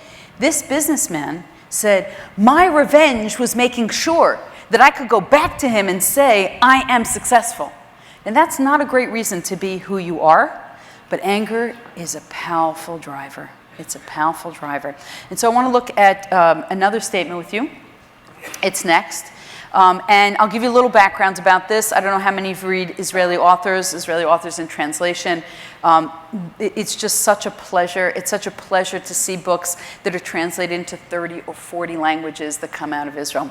This businessman said, my revenge was making sure that I could go back to him and say, I am successful. And that's not a great reason to be who you are, but anger is a powerful driver. It's a powerful driver. And so I want to look at another statement with you. It's next. And I'll give you a little background about this. I don't know how many of you read Israeli authors in translation. It's just such a pleasure. It's such a pleasure to see books that are translated into 30 or 40 languages that come out of Israel.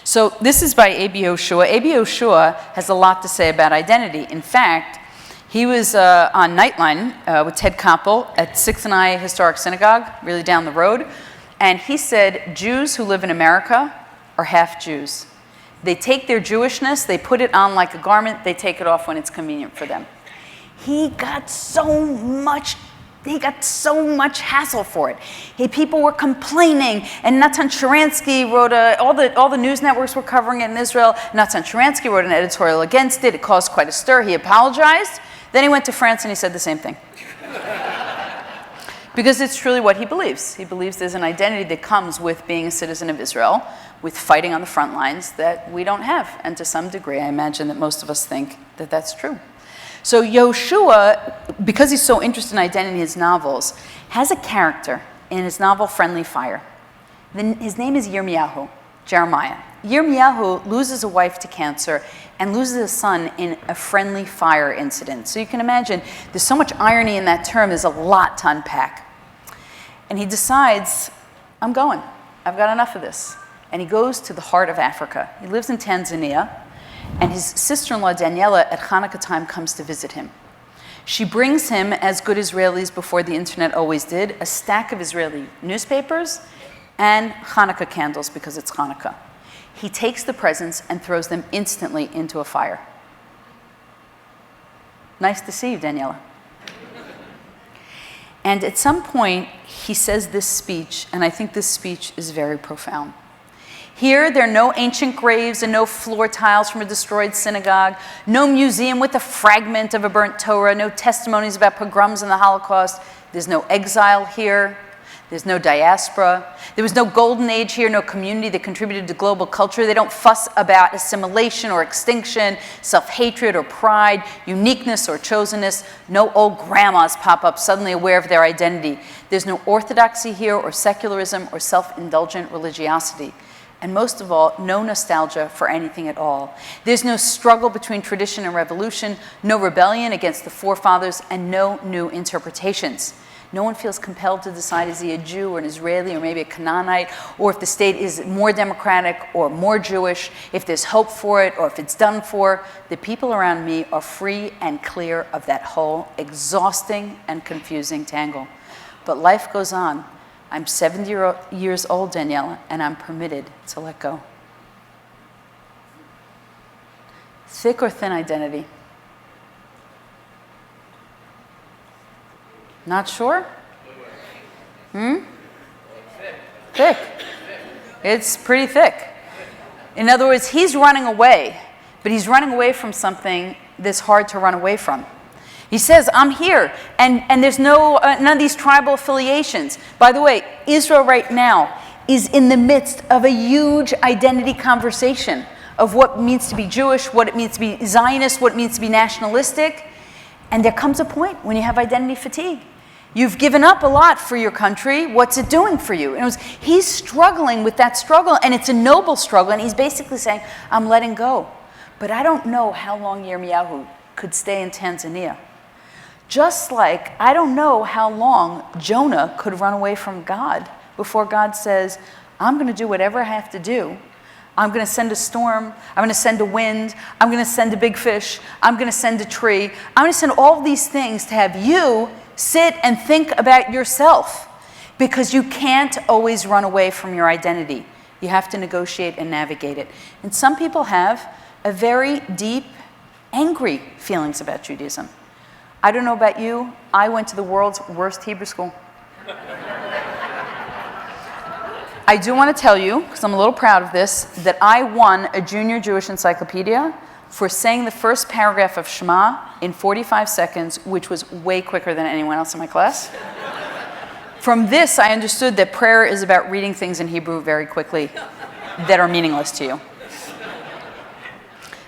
So this is by A.B. Yoshua. A.B. Yoshua has a lot to say about identity. In fact, he was on Nightline with Ted Koppel at 6th and I Historic Synagogue, really down the road. And he said, Jews who live in America are half Jews. They take their Jewishness, they put it on like a garment, they take it off when it's convenient for them. He got so much hassle for it. People were complaining, and Natan Sharansky wrote all the news networks were covering it in Israel. Natan Sharansky wrote an editorial against it. It caused quite a stir. He apologized. Then he went to France and he said the same thing. Because it's truly what he believes. He believes there's an identity that comes with being a citizen of Israel, with fighting on the front lines that we don't have. And to some degree, I imagine that most of us think that that's true. So Yoshua, because he's so interested in identity in his novels, has a character in his novel Friendly Fire. His name is Jeremiah. Yirmiyahu loses a wife to cancer, and loses a son in a friendly fire incident. So you can imagine, there's so much irony in that term, there's a lot to unpack. And he decides, I'm going. I've got enough of this. And he goes to the heart of Africa. He lives in Tanzania, and his sister-in-law Daniela at Hanukkah time comes to visit him. She brings him, as good Israelis before the internet always did, a stack of Israeli newspapers and Hanukkah candles because it's Hanukkah. He takes the presents and throws them instantly into a fire. Nice to see you, Daniela. And at some point, he says this speech, and I think this speech is very profound. Here, there are no ancient graves and no floor tiles from a destroyed synagogue, no museum with a fragment of a burnt Torah, no testimonies about pogroms and the Holocaust. There's no exile here. There's no diaspora. There was no golden age here, no community that contributed to global culture. They don't fuss about assimilation or extinction, self-hatred or pride, uniqueness or chosenness. No old grandmas pop up suddenly aware of their identity. There's no orthodoxy here or secularism or self-indulgent religiosity. And most of all, no nostalgia for anything at all. There's no struggle between tradition and revolution, no rebellion against the forefathers, and no new interpretations. No one feels compelled to decide, is he a Jew or an Israeli or maybe a Canaanite, or if the state is more democratic or more Jewish, if there's hope for it or if it's done for. The people around me are free and clear of that whole exhausting and confusing tangle. But life goes on. I'm 70 years old, Daniela, and I'm permitted to let go. Thick or thin identity? Not sure? Thick. It's pretty thick. In other words, he's running away, but he's running away from something that's hard to run away from. He says, I'm here, and there's none of these tribal affiliations. By the way, Israel right now is in the midst of a huge identity conversation of what it means to be Jewish, what it means to be Zionist, what it means to be nationalistic. And there comes a point when you have identity fatigue. You've given up a lot for your country. What's it doing for you? And he's struggling with that struggle, and it's a noble struggle, and he's basically saying, I'm letting go. But I don't know how long Yirmiyahu could stay in Tanzania. Just like I don't know how long Jonah could run away from God before God says, I'm going to do whatever I have to do. I'm going to send a storm. I'm going to send a wind. I'm going to send a big fish. I'm going to send a tree. I'm going to send all these things to have you sit and think about yourself, because you can't always run away from your identity. You have to negotiate and navigate it. And some people have a very deep, angry feelings about Judaism. I don't know about you, I went to the world's worst Hebrew school. I do want to tell you, because I'm a little proud of this, that I won a junior Jewish encyclopedia for saying the first paragraph of Shema in 45 seconds, which was way quicker than anyone else in my class. From this, I understood that prayer is about reading things in Hebrew very quickly that are meaningless to you.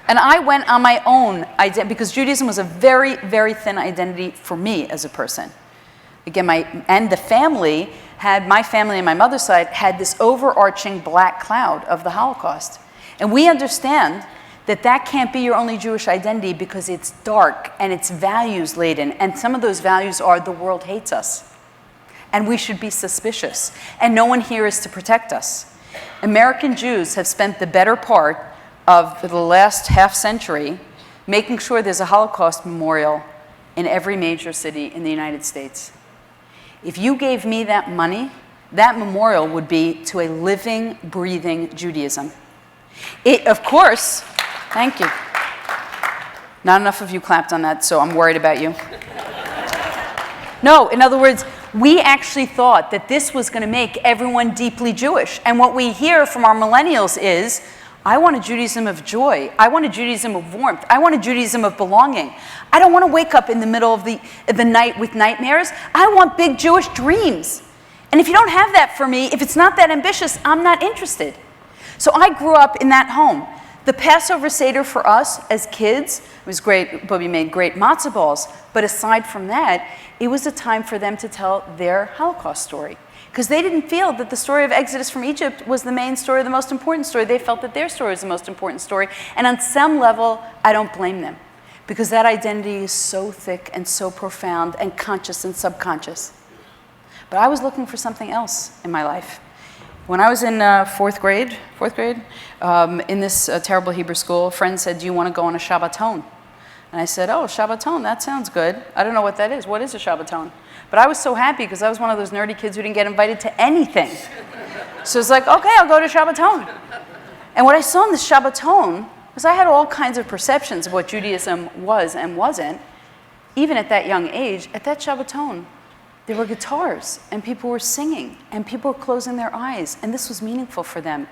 And I went on my own identity, because Judaism was a very, very thin identity for me as a person. Again, my family and my mother's side had this overarching black cloud of the Holocaust. And we understand that that can't be your only Jewish identity because it's dark and it's values laden. And some of those values are the world hates us. And we should be suspicious. And no one here is to protect us. American Jews have spent the better part of the last half century making sure there's a Holocaust memorial in every major city in the United States. If you gave me that money, that memorial would be to a living, breathing Judaism. Of course, thank you. Not enough of you clapped on that, so I'm worried about you. No, in other words, we actually thought that this was going to make everyone deeply Jewish. And what we hear from our millennials is, I want a Judaism of joy. I want a Judaism of warmth. I want a Judaism of belonging. I don't want to wake up in the middle of the night with nightmares. I want big Jewish dreams. And if you don't have that for me, if it's not that ambitious, I'm not interested. So I grew up in that home. The Passover Seder for us as kids was great, but we made great matzah balls. But aside from that, it was a time for them to tell their Holocaust story. Because they didn't feel that the story of Exodus from Egypt was the main story, the most important story. They felt that their story was the most important story. And on some level, I don't blame them. Because that identity is so thick and so profound and conscious and subconscious. But I was looking for something else in my life. When I was in fourth grade, in this terrible Hebrew school, a friend said, "Do you want to go on a Shabbaton?" And I said, "Oh, Shabbaton, that sounds good. I don't know what that is. What is a Shabbaton?" But I was so happy because I was one of those nerdy kids who didn't get invited to anything. So it's like, okay, I'll go to Shabbaton. And what I saw in this Shabbaton was I had all kinds of perceptions of what Judaism was and wasn't. Even at that young age, at that Shabbaton, there were guitars, and people were singing, and people were closing their eyes, and this was meaningful for them.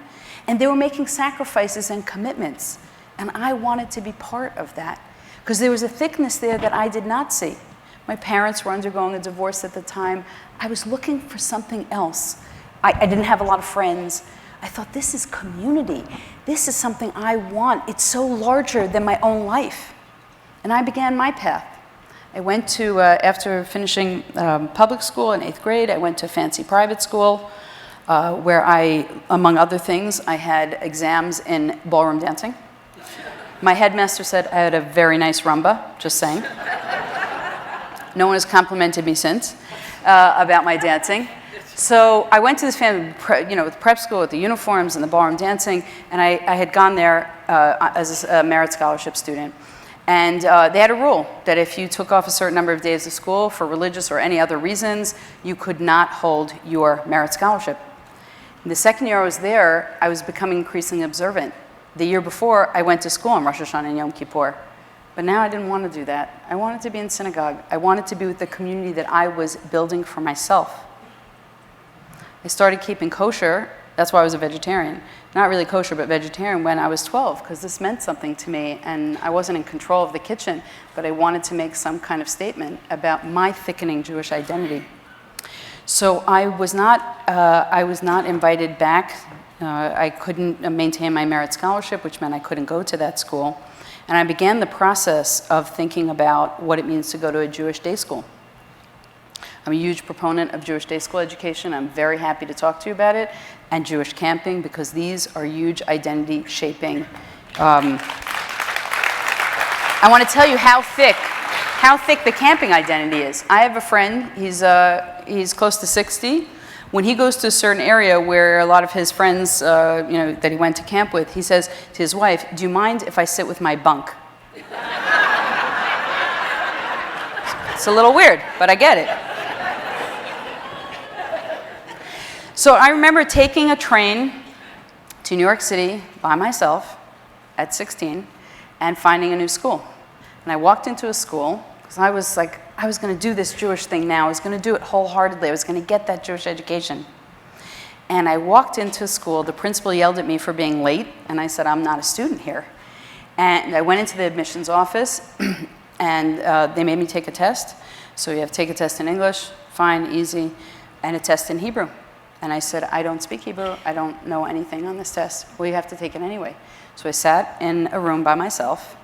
And they were making sacrifices and commitments, and I wanted to be part of that, because there was a thickness there that I did not see. My parents were undergoing a divorce at the time. I was looking for something else. I didn't have a lot of friends. I thought, this is community. This is something I want. It's so larger than my own life. And I began my path. I went to, after finishing public school in 8th grade, I went to fancy private school where I, among other things, I had exams in ballroom dancing. My headmaster said I had a very nice rumba, just saying. No one has complimented me since about my dancing. So I went to this prep school with the uniforms and the ballroom dancing, and I had gone there as a merit scholarship student. And they had a rule that if you took off a certain number of days of school for religious or any other reasons, you could not hold your merit scholarship. In the second year I was there, I was becoming increasingly observant. The year before, I went to school on Rosh Hashanah and Yom Kippur. But now I didn't want to do that. I wanted to be in synagogue. I wanted to be with the community that I was building for myself. I started keeping kosher. That's why I was a vegetarian. Not really kosher, but vegetarian when I was 12, because this meant something to me, and I wasn't in control of the kitchen, but I wanted to make some kind of statement about my thickening Jewish identity. So I was not invited back. I couldn't maintain my merit scholarship, which meant I couldn't go to that school. And I began the process of thinking about what it means to go to a Jewish day school. I'm a huge proponent of Jewish day school education. I'm very happy to talk to you about it, and Jewish camping, because these are huge identity shaping. I want to tell you how thick the camping identity is. I have a friend, he's close to 60. When he goes to a certain area where a lot of his friends, that he went to camp with, he says to his wife, "Do you mind if I sit with my bunk?" It's a little weird, but I get it. So I remember taking a train to New York City by myself at 16 and finding a new school. And I walked into a school because I was like, I was going to do this Jewish thing now. I was going to do it wholeheartedly. I was going to get that Jewish education. And I walked into school. The principal yelled at me for being late, and I said, "I'm not a student here." And I went into the admissions office, and they made me take a test. So you have to take a test in English, fine, easy, and a test in Hebrew. And I said, "I don't speak Hebrew. I don't know anything on this test." "Well, you have to take it anyway." So I sat in a room by myself.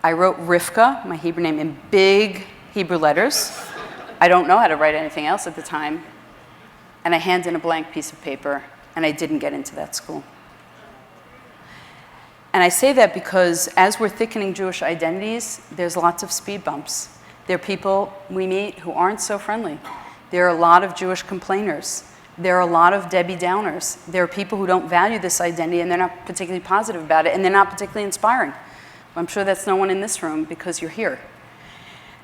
I wrote Rivka, my Hebrew name, in big Hebrew letters. I don't know how to write anything else at the time. And I handed in a blank piece of paper, and I didn't get into that school. And I say that because as we're thickening Jewish identities, there's lots of speed bumps. There are people we meet who aren't so friendly. There are a lot of Jewish complainers. There are a lot of Debbie Downers. There are people who don't value this identity, and they're not particularly positive about it, and they're not particularly inspiring. I'm sure that's no one in this room because you're here.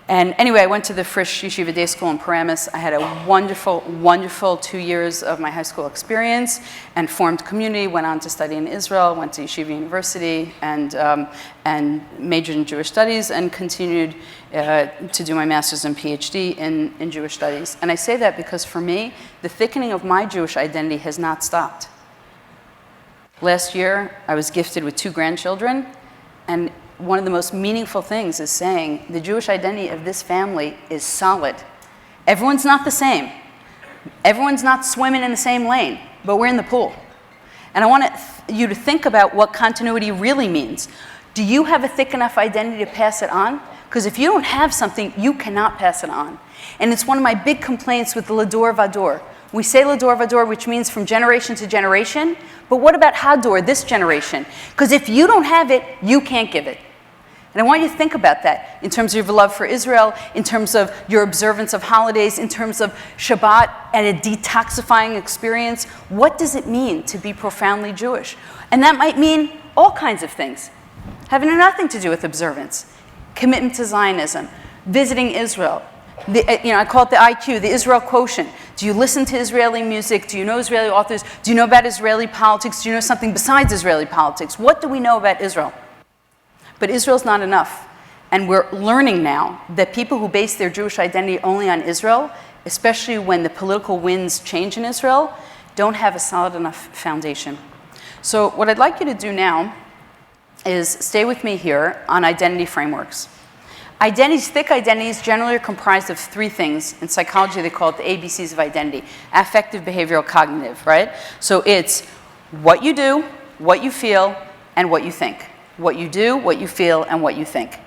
And anyway, I went to the Frisch Yeshiva Day School in Paramus. I had a wonderful, wonderful 2 years of my high school experience and formed community, went on to study in Israel, went to Yeshiva University, and majored in Jewish studies, and continued to do my master's and PhD in Jewish studies. And I say that because for me, the thickening of my Jewish identity has not stopped. Last year, I was gifted with 2 grandchildren, and one of the most meaningful things is saying the Jewish identity of this family is solid. Everyone's not the same. Everyone's not swimming in the same lane, but we're in the pool. And I want you to think about what continuity really means. Do you have a thick enough identity to pass it on? Because if you don't have something, you cannot pass it on. And it's one of my big complaints with the Lador Vador. We say Lador Vador, which means from generation to generation, but what about Hador, this generation? Because if you don't have it, you can't give it. And I want you to think about that in terms of your love for Israel, in terms of your observance of holidays, in terms of Shabbat and a detoxifying experience. What does it mean to be profoundly Jewish? And that might mean all kinds of things, having nothing to do with observance. Commitment to Zionism, visiting Israel. I call it the IQ, the Israel quotient. Do you listen to Israeli music? Do you know Israeli authors? Do you know about Israeli politics? Do you know something besides Israeli politics? What do we know about Israel? But Israel's not enough. And we're learning now that people who base their Jewish identity only on Israel, especially when the political winds change in Israel, don't have a solid enough foundation. So what I'd like you to do now is stay with me here on identity frameworks. Identities, thick identities, generally are comprised of three things. In psychology, they call it the ABCs of identity: affective, behavioral, cognitive, right? So it's what you do, what you feel, and what you think. What you do, what you feel, and what you think.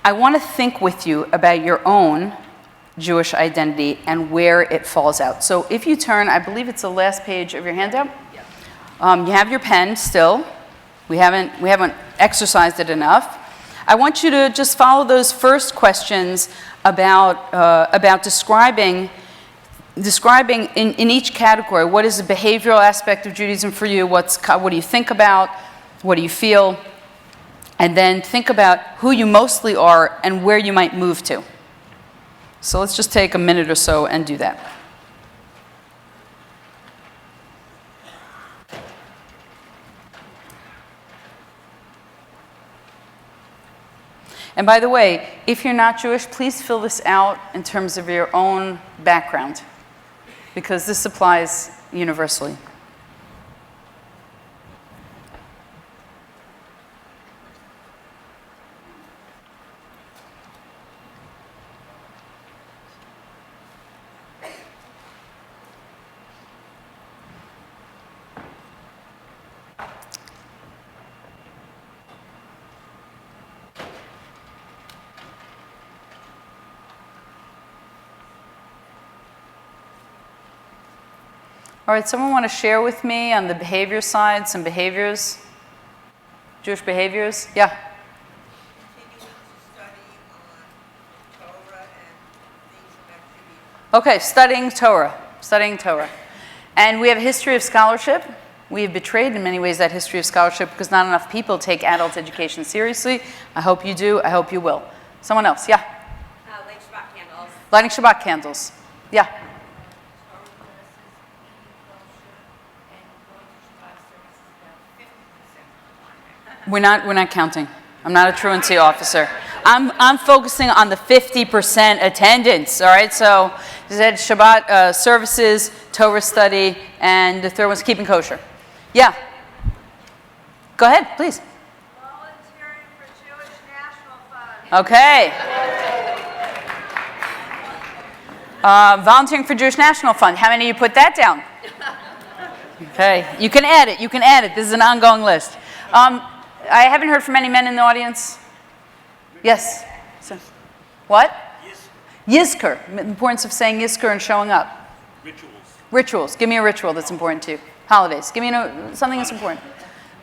I want to think with you about your own Jewish identity and where it falls out. So if you turn, I believe it's the last page of your handout. You have your pen still. We haven't exercised it enough. I want you to just follow those first questions about describing in each category, what is the behavioral aspect of Judaism for you? What do you think about? What do you feel? And then think about who you mostly are and where you might move to. So let's just take a minute or so and do that. And by the way, if you're not Jewish, please fill this out in terms of your own background, because this applies universally. All right, someone want to share with me on the behavior side some behaviors? Jewish behaviors? Yeah? Okay, studying Torah. And we have a history of scholarship. We have betrayed in many ways that history of scholarship because not enough people take adult education seriously. I hope you do. I hope you will. Someone else? Yeah? Lighting Shabbat candles. Lighting Shabbat candles. Yeah? We're not counting. I'm not a truancy officer. I'm focusing on the 50% attendance, all right? So you said Shabbat services, Torah study, and the third one's keeping kosher. Yeah. Go ahead, please. Volunteering for Jewish National Fund. Okay. Volunteering for Jewish National Fund. How many of you put that down? Okay. You can add it. This is an ongoing list. I haven't heard from any men in the audience. Yes? So, what? Yizkor. The importance of saying Yizkor and showing up. Rituals. Give me a ritual that's important to you. Holidays. Give me something that's important.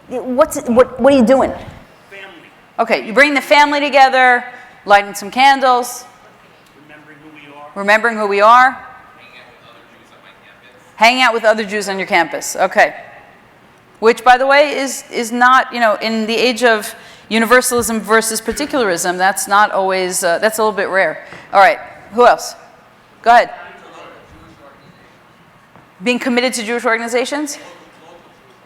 What are you doing? Family. Okay, you bring the family together, lighting some candles. Remembering who we are. Hanging out with other Jews on your campus. Okay. Which, by the way, is not, in the age of universalism versus particularism, that's not always, that's a little bit rare. All right, who else? Go ahead. Being committed to Jewish organizations?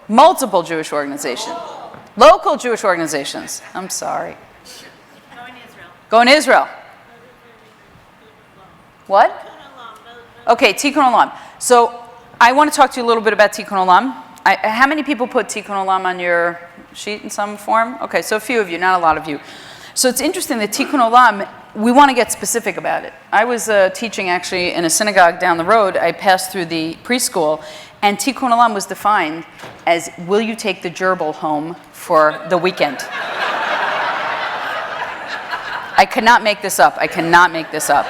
Multiple Jewish organizations. Local Jewish organizations. I'm sorry. Going to Israel. What? Okay, Tikkun Olam. So I want to talk to you a little bit about Tikkun Olam. How many people put Tikkun Olam on your sheet in some form? Okay, so a few of you, not a lot of you. So it's interesting that Tikkun Olam, we want to get specific about it. I was teaching actually in a synagogue down the road. I passed through the preschool, And Tikkun Olam was defined as, will you take the gerbil home for the weekend? I cannot make this up. I cannot make this up.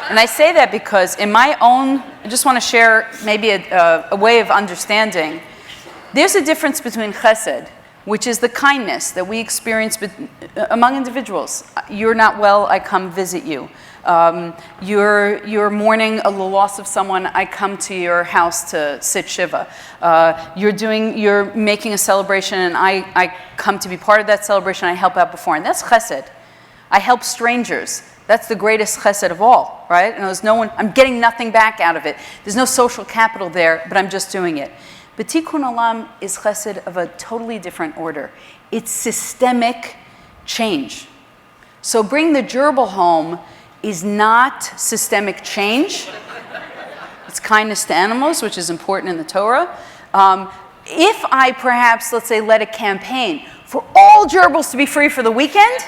And I say that because in my own, I just want to share maybe a way of understanding. There's a difference between chesed, which is the kindness that we experience among individuals. You're not well, I come visit you. You're mourning the loss of someone, I come to your house to sit Shiva. You're making a celebration and I come to be part of that celebration, I help out before. And that's chesed. I help strangers. That's the greatest chesed of all, right? And there's no one, I'm getting nothing back out of it. There's no social capital there, but I'm just doing it. But Tikkun Olam is chesed of a totally different order. It's systemic change. So bring the gerbil home is not systemic change. It's kindness to animals, which is important in the Torah. If I perhaps, let's say, led a campaign for all gerbils to be free for the weekend,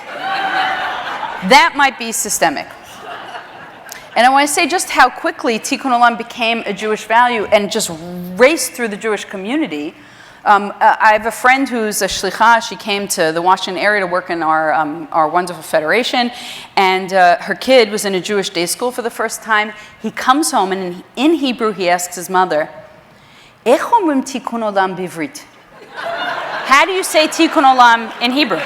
that might be systemic. And I want to say just how quickly Tikkun Olam became a Jewish value and just raced through the Jewish community. I have a friend who's a shlichah. She came to the Washington area to work in our wonderful federation, and her kid was in a Jewish day school for the first time. He comes home, and in Hebrew, he asks his mother, "Ech omrim Tikkun Olam bivrit?" How do you say Tikkun Olam in Hebrew?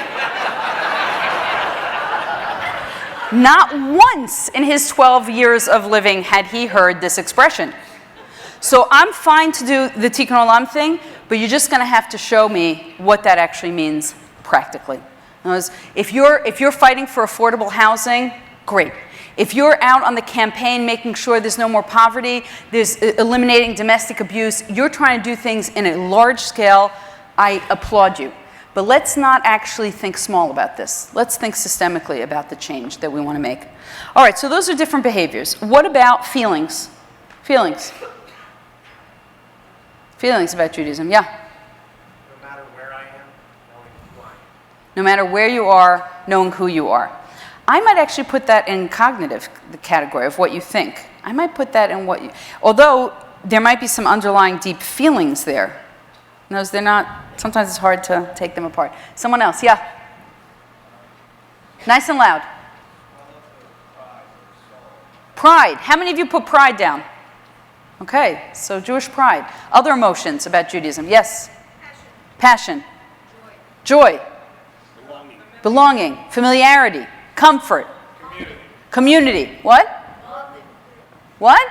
Not once in his 12 years of living had he heard this expression. So I'm fine to do the Tikkun Olam thing, but you're just going to have to show me what that actually means practically. If you're fighting for affordable housing, great. If you're out on the campaign making sure there's no more poverty, there's eliminating domestic abuse, you're trying to do things in a large scale, I applaud you. But let's not actually think small about this. Let's think systemically about the change that we want to make. All right, so those are different behaviors. What about feelings? Feelings. Feelings about Judaism, yeah? No matter where I am, knowing who I am. No matter where you are, knowing who you are. I might actually put that in cognitive, the category of what you think. I might put that in what you, although there might be some underlying deep feelings there. Notice they're not, sometimes it's hard to take them apart. Someone else, yeah? Nice and loud. Pride. How many of you put pride down? Okay, so Jewish pride. Other emotions about Judaism, yes? Passion. Joy. Belonging. Familiarity. Comfort. Community. What? What?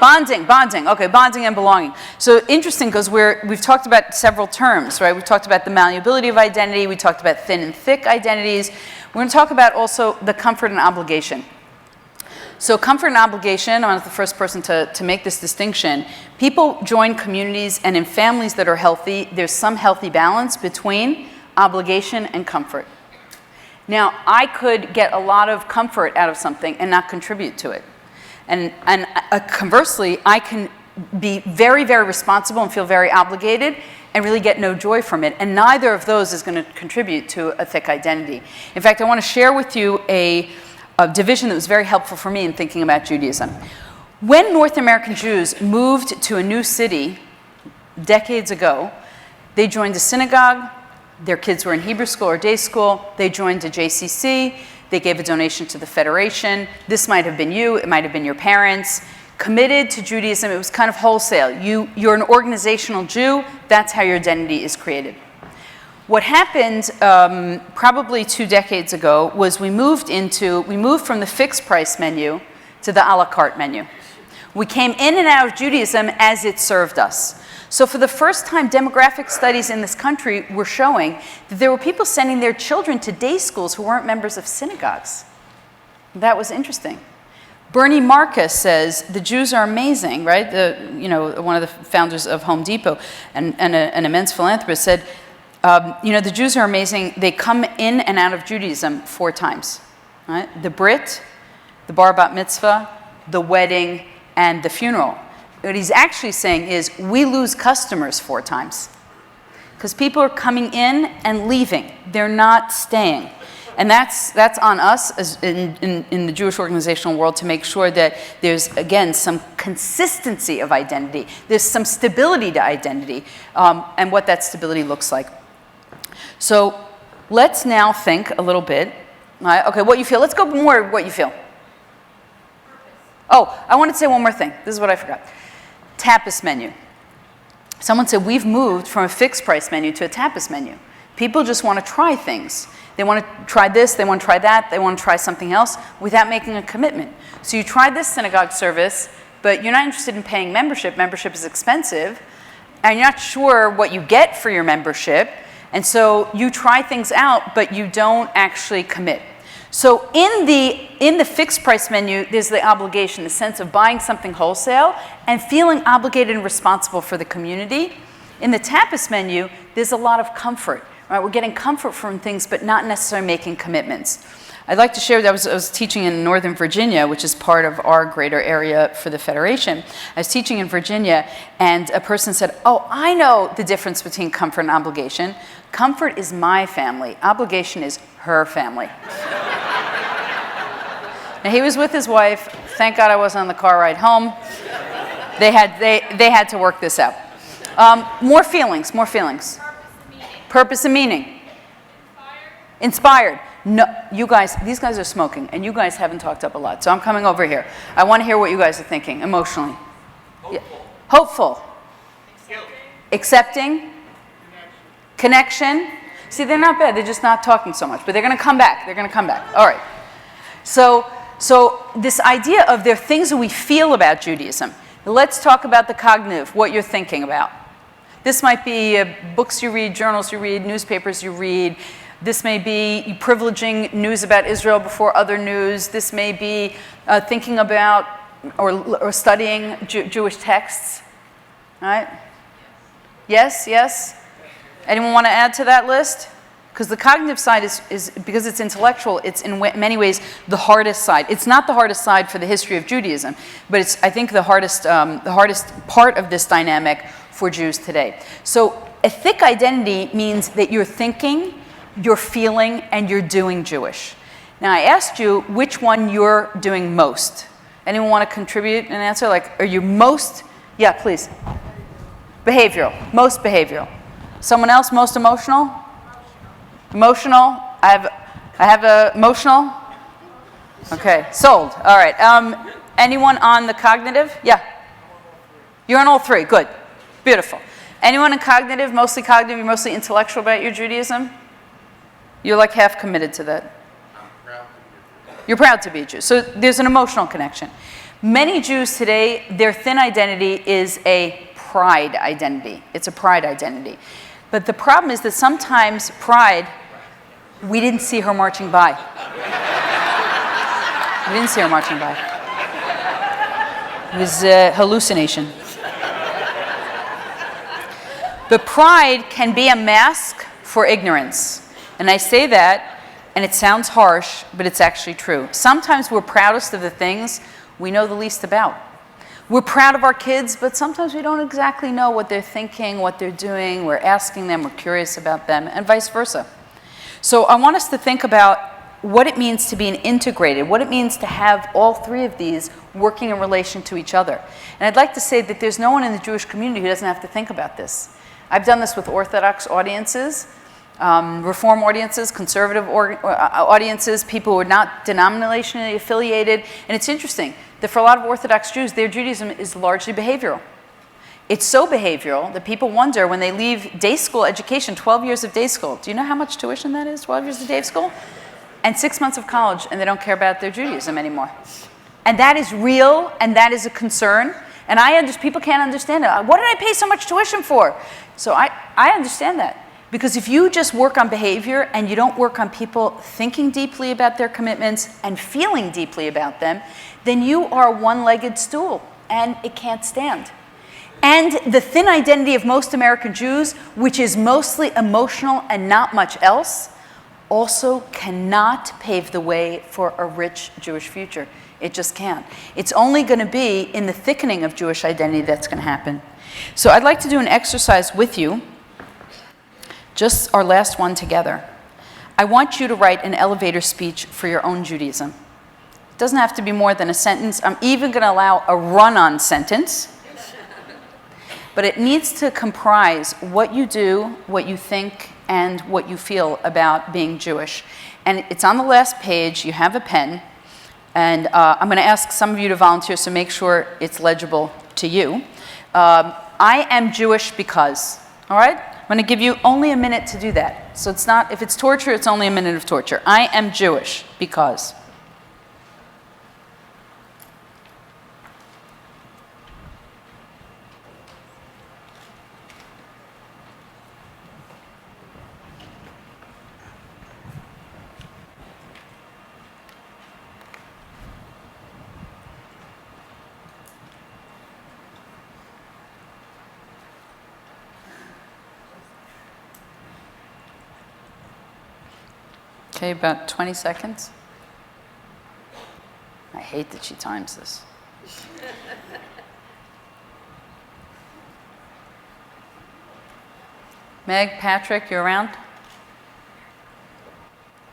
Bonding. Okay, bonding and belonging. So interesting because we've talked about several terms, right? We've talked about the malleability of identity. We talked about thin and thick identities. We're going to talk about also the comfort and obligation. So comfort and obligation, I'm not the first person to make this distinction. People join communities, and in families that are healthy, there's some healthy balance between obligation and comfort. Now, I could get a lot of comfort out of something and not contribute to it. And conversely, I can be very, very responsible and feel very obligated and really get no joy from it. And neither of those is going to contribute to a thick identity. In fact, I want to share with you a division that was very helpful for me in thinking about Judaism. When North American Jews moved to a new city decades ago, they joined a synagogue, their kids were in Hebrew school or day school, they joined a JCC, they gave a donation to the Federation. This might have been you, it might have been your parents. Committed to Judaism, it was kind of wholesale. You're an organizational Jew, that's how your identity is created. What happened probably 2 decades ago was we moved from the fixed price menu to the a la carte menu. We came in and out of Judaism as it served us. So for the first time, demographic studies in this country were showing that there were people sending their children to day schools who weren't members of synagogues. That was interesting. Bernie Marcus says the Jews are amazing, right? One of the founders of Home Depot and an immense philanthropist said, the Jews are amazing. They come in and out of Judaism 4 times, right? The Brit, the Bar Bat Mitzvah, the wedding, and the funeral. What he's actually saying is we lose customers 4 times because people are coming in and leaving. They're not staying. and that's on us as in the Jewish organizational world to make sure that there's, again, some consistency of identity. There's some stability to identity, and what that stability looks like. So let's now think a little bit. Okay, what you feel. Let's go more what you feel. Oh, I wanted to say one more thing. This is what I forgot. Tapas menu. Someone said we've moved from a fixed price menu to a tapas menu. People just want to try things. They want to try this, they want to try that, they want to try something else without making a commitment. So you try this synagogue service, but you're not interested in paying membership. Membership is expensive, and you're not sure what you get for your membership, and so you try things out, but you don't actually commit. So in the fixed price menu, there's the obligation, the sense of buying something wholesale and feeling obligated and responsible for the community. In the tapas menu, there's a lot of comfort. Right? We're getting comfort from things, but not necessarily making commitments. I'd like to share that I was teaching in Northern Virginia, which is part of our greater area for the Federation. I was teaching in Virginia, and a person said, oh, I know the difference between comfort and obligation. Comfort is my family. Obligation is her family. Now, he was with his wife. Thank God I wasn't on the car ride home. They had to work this out. More feelings. Purpose and meaning. Inspired. No, you guys, these guys are smoking, and you guys haven't talked up a lot. So I'm coming over here. I want to hear what you guys are thinking emotionally. Hopeful. Accepting. Connection. See, they're not bad. They're just not talking so much. But they're going to come back. All right. So this idea of there are things that we feel about Judaism. Let's talk about the cognitive, what you're thinking about. This might be books you read, journals you read, newspapers you read. This may be privileging news about Israel before other news. This may be thinking about or studying Jewish texts. All right? Yes? Anyone want to add to that list? Because the cognitive side is because it's intellectual, it's in many ways the hardest side. It's not the hardest side for the history of Judaism, but it's, I think, the hardest part of this dynamic for Jews today. So a thick identity means that you're thinking, you're feeling, and you're doing Jewish. Now, I asked you which one you're doing most. Anyone want to contribute an answer? Like, are you most? Yeah, please. Behavioral. Most behavioral. Someone else? Most emotional? Emotional. I have a emotional. Okay, sold. All right. Anyone on the cognitive? Yeah. You're on all three. Good. Beautiful. Anyone in cognitive? Mostly cognitive. You're mostly intellectual about your Judaism. You're like half committed to that. You're proud to be a Jew. So there's an emotional connection. Many Jews today, their thin identity is a pride identity. It's a pride identity. But the problem is that sometimes pride, we didn't see her marching by. We didn't see her marching by. It was a hallucination. But pride can be a mask for ignorance. And I say that, and it sounds harsh, but it's actually true. Sometimes we're proudest of the things we know the least about. We're proud of our kids, but sometimes we don't exactly know what they're thinking, what they're doing. We're asking them, we're curious about them, and vice versa. So I want us to think about what it means to be an integrated, what it means to have all three of these working in relation to each other. And I'd like to say that there's no one in the Jewish community who doesn't have to think about this. I've done this with Orthodox audiences, Reform audiences, conservative audiences, people who are not denominationally affiliated. And it's interesting that for a lot of Orthodox Jews, their Judaism is largely behavioral. It's so behavioral that people wonder when they leave day school education, 12 years of day school. Do you know how much tuition that is, 12 years of day school? And 6 months of college, and they don't care about their Judaism anymore. And that is real, and that is a concern. And people can't understand it. What did I pay so much tuition for? So I understand that. Because if you just work on behavior and you don't work on people thinking deeply about their commitments and feeling deeply about them, then you are a one-legged stool, and it can't stand. And the thin identity of most American Jews, which is mostly emotional and not much else, also cannot pave the way for a rich Jewish future. It just can't. It's only going to be in the thickening of Jewish identity that's going to happen. So I'd like to do an exercise with you, just our last one together. I want you to write an elevator speech for your own Judaism. It doesn't have to be more than a sentence. I'm even going to allow a run-on sentence. But it needs to comprise what you do, what you think, and what you feel about being Jewish. And it's on the last page. You have a pen. And I'm going to ask some of you to volunteer, so make sure it's legible to you. I am Jewish because, all right? I'm going to give you only a minute to do that. So it's not, if it's torture, it's only a minute of torture. I am Jewish because. Okay, about 20 seconds. I hate that she times this. Meg, Patrick, you around?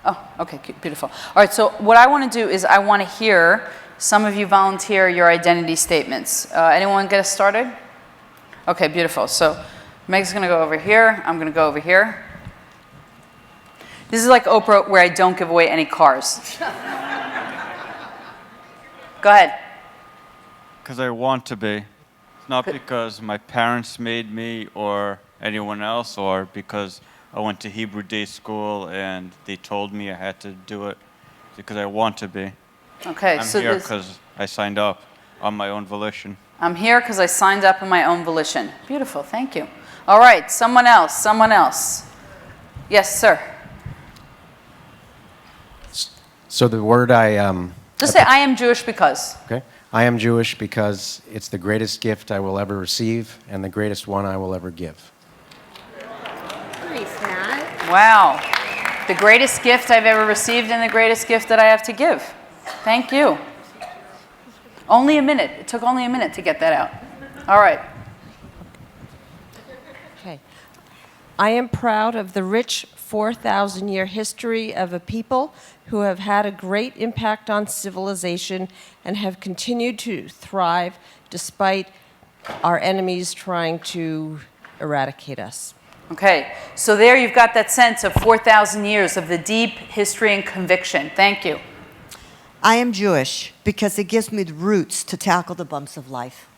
Oh, okay, beautiful. All right, so what I want to do is I want to hear some of you volunteer your identity statements. Anyone get us started? Okay, beautiful. So Meg's going to go over here. I'm going to go over here. This is like Oprah, where I don't give away any cars. Go ahead. Because I want to be. Not because my parents made me or anyone else, or because I went to Hebrew day school and they told me I had to do it. Because I want to be. Okay, I'm here because I signed up on my own volition. I'm here because I signed up on my own volition. Beautiful, thank you. All right, someone else, someone else. Yes, sir. So the word Just say, I am Jewish because. Okay. I am Jewish because it's the greatest gift I will ever receive and the greatest one I will ever give. Nice, Matt. Wow. The greatest gift I've ever received and the greatest gift that I have to give. Thank you. Only a minute. It took only a minute to get that out. All right. Okay. I am proud of the rich 4,000-year history of a people who have had a great impact on civilization and have continued to thrive despite our enemies trying to eradicate us. Okay, so there you've got that sense of 4,000 years of the deep history and conviction. Thank you. I am Jewish because it gives me the roots to tackle the bumps of life.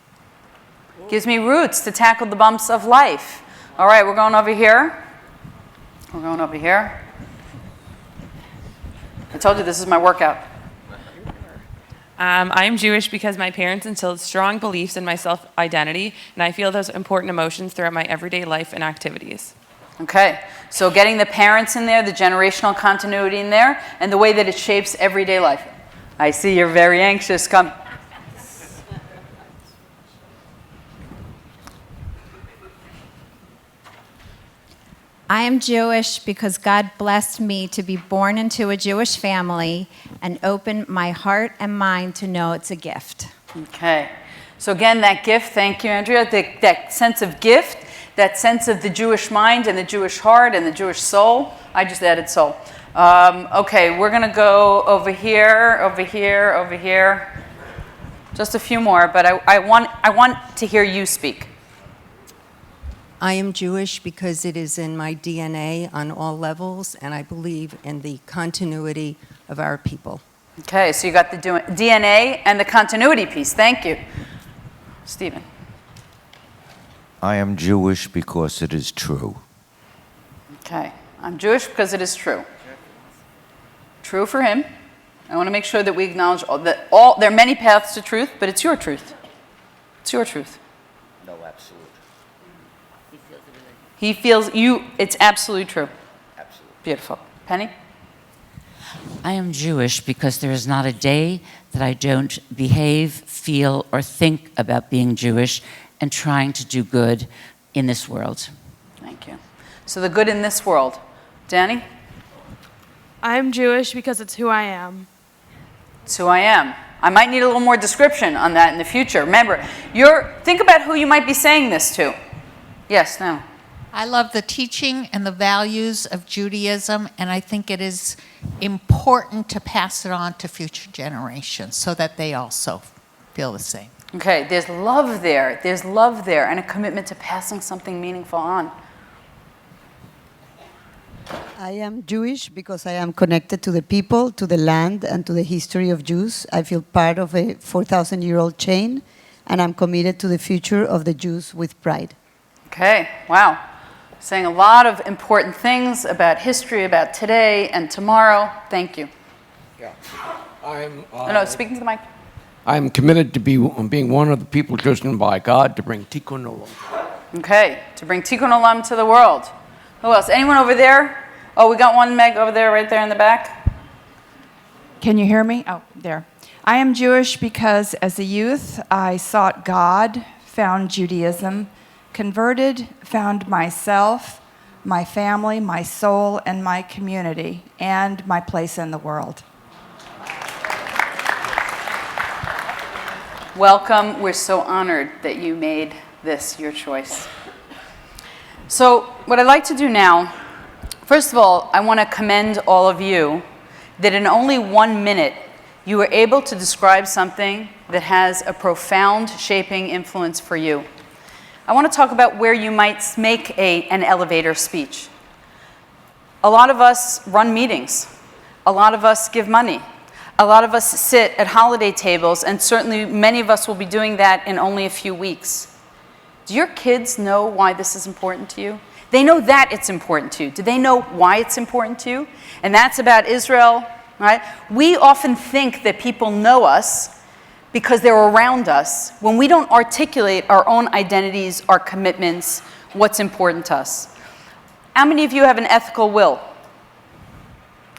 Gives me roots to tackle the bumps of life. All right, we're going over here. We're going over here. I told you this is my workout. I am Jewish because my parents instilled strong beliefs in my self-identity, and I feel those important emotions throughout my everyday life and activities. Okay, so getting the parents in there, the generational continuity in there, and the way that it shapes everyday life. I see you're very anxious. Come. I am Jewish because God blessed me to be born into a Jewish family and opened my heart and mind to know it's a gift. Okay. So again, that gift, thank you, Andrea, that sense of gift, that sense of the Jewish mind and the Jewish heart and the Jewish soul. I just added soul. Okay, we're going to go over here, over here, over here. Just a few more, but I want to hear you speak. I am Jewish because it is in my DNA on all levels, and I believe in the continuity of our people. Okay, so you got the DNA and the continuity piece. Thank you. Stephen. I am Jewish because it is true. Okay, I'm Jewish because it is true. True for him. I want to make sure that we acknowledge there are many paths to truth, but it's your truth. It's your truth. No, absolute. He feels you, it's absolutely true. Absolutely. Beautiful. Penny? I am Jewish because there is not a day that I don't behave, feel, or think about being Jewish and trying to do good in this world. Thank you. So the good in this world. Danny? I'm Jewish because it's who I am. It's who I am. I might need a little more description on that in the future. Remember, think about who you might be saying this to. Yes, no. I love the teaching and the values of Judaism, and I think it is important to pass it on to future generations so that they also feel the same. Okay, there's love there. There's love there and a commitment to passing something meaningful on. I am Jewish because I am connected to the people, to the land, and to the history of Jews. I feel part of a 4,000-year-old chain, and I'm committed to the future of the Jews with pride. Okay, wow. Saying a lot of important things about history, about today and tomorrow. Thank you. Yeah. I'm, no, speaking to the mic. I'm committed to being one of the people chosen by God to bring Tikkun Olam. Okay, to bring Tikkun Olam to the world. Who else? Anyone over there? Oh, we got one, Meg, over there, right there in the back. Can you hear me? Oh, there. I am Jewish because as a youth, I sought God, found Judaism, converted, found myself, my family, my soul, and my community, and my place in the world. Welcome. We're so honored that you made this your choice. So what I'd like to do now, first of all, I want to commend all of you that in only 1 minute, you were able to describe something that has a profound shaping influence for you. I want to talk about where you might make an elevator speech. A lot of us run meetings. A lot of us give money. A lot of us sit at holiday tables, and certainly many of us will be doing that in only a few weeks. Do your kids know why this is important to you? They know that it's important to you. Do they know why it's important to you? And that's about Israel, right? We often think that people know us because they're around us when we don't articulate our own identities, our commitments, what's important to us. How many of you have an ethical will?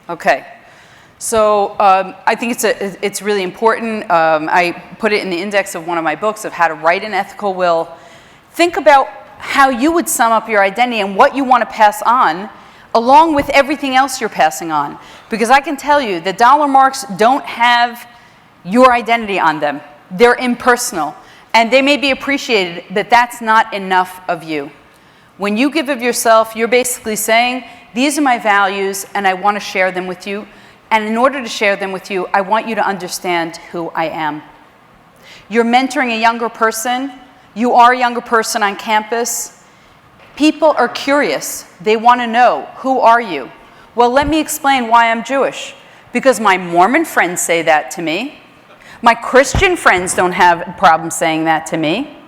Okay. So I think it's really important. I put it in the index of one of my books of how to write an ethical will. Think about how you would sum up your identity and what you want to pass on, along with everything else you're passing on. Because I can tell you that dollar marks don't have your identity on them. They're impersonal. And they may be appreciated, but that's not enough of you. When you give of yourself, you're basically saying, these are my values, and I want to share them with you. And in order to share them with you, I want you to understand who I am. You're mentoring a younger person. You are a younger person on campus. People are curious. They want to know, who are you? Well, let me explain why I'm Jewish. Because my Mormon friends say that to me. My Christian friends don't have a problem saying that to me.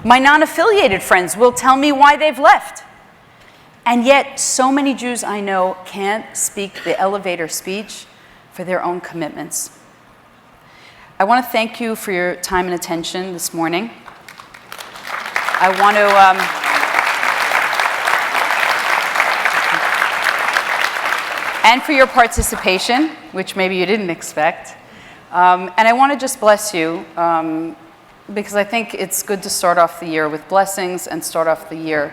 My non-affiliated friends will tell me why they've left. And yet, so many Jews I know can't speak the elevator speech for their own commitments. I want to thank you for your time and attention this morning. I want to and for your participation, which maybe you didn't expect. And I want to just bless you because I think it's good to start off the year with blessings and start off the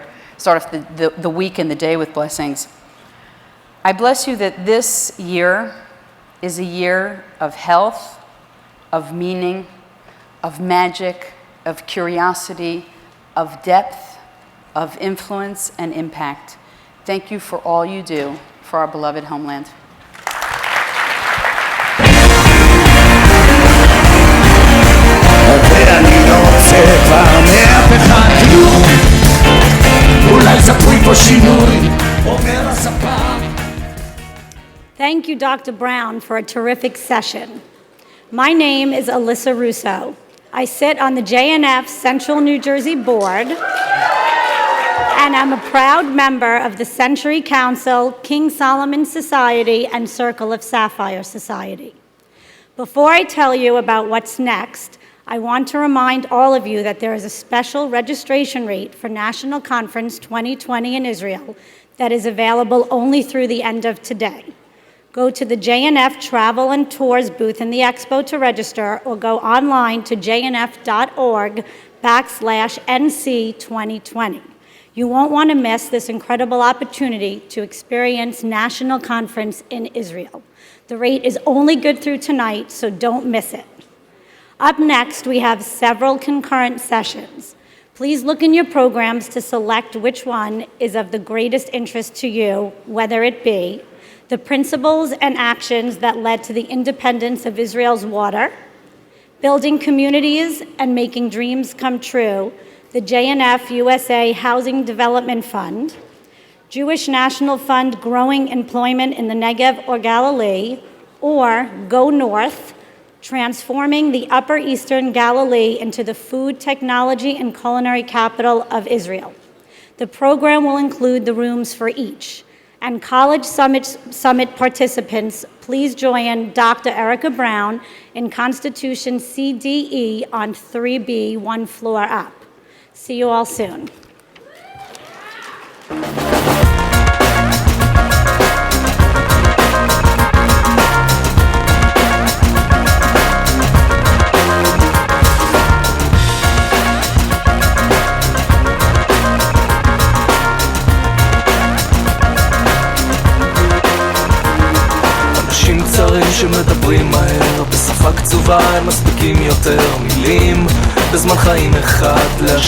week and the day with blessings. I bless you that this year is a year of health, of meaning, of magic, of curiosity, of depth, of influence and impact. Thank you for all you do for our beloved homeland. Thank you, Dr. Brown, for a terrific session. My name is Alyssa Russo. I sit on the JNF Central New Jersey Board, and I'm a proud member of the Century Council, King Solomon Society, and Circle of Sapphire Society. Before I tell you about what's next, I want to remind all of you that there is a special registration rate for National Conference 2020 in Israel that is available only through the end of today. Go to the JNF Travel and Tours booth in the expo to register, or go online to jnf.org/NC2020. You won't want to miss this incredible opportunity to experience National Conference in Israel. The rate is only good through tonight, so don't miss it. Up next, we have several concurrent sessions. Please look in your programs to select which one is of the greatest interest to you, whether it be the principles and actions that led to the independence of Israel's water, building communities and making dreams come true, the JNF USA Housing Development Fund, Jewish National Fund growing employment in the Negev or Galilee, or Go North, transforming the Upper Eastern Galilee into the food, technology, and culinary capital of Israel. The program will include the rooms for each. And College Summit participants, please join Dr. Erica Brown in Constitution CDE on 3B, one floor up. See you all soon. קצרים שמדברים מהר בשפה קצובה הם מספיקים יותר מילים בזמן חיים אחד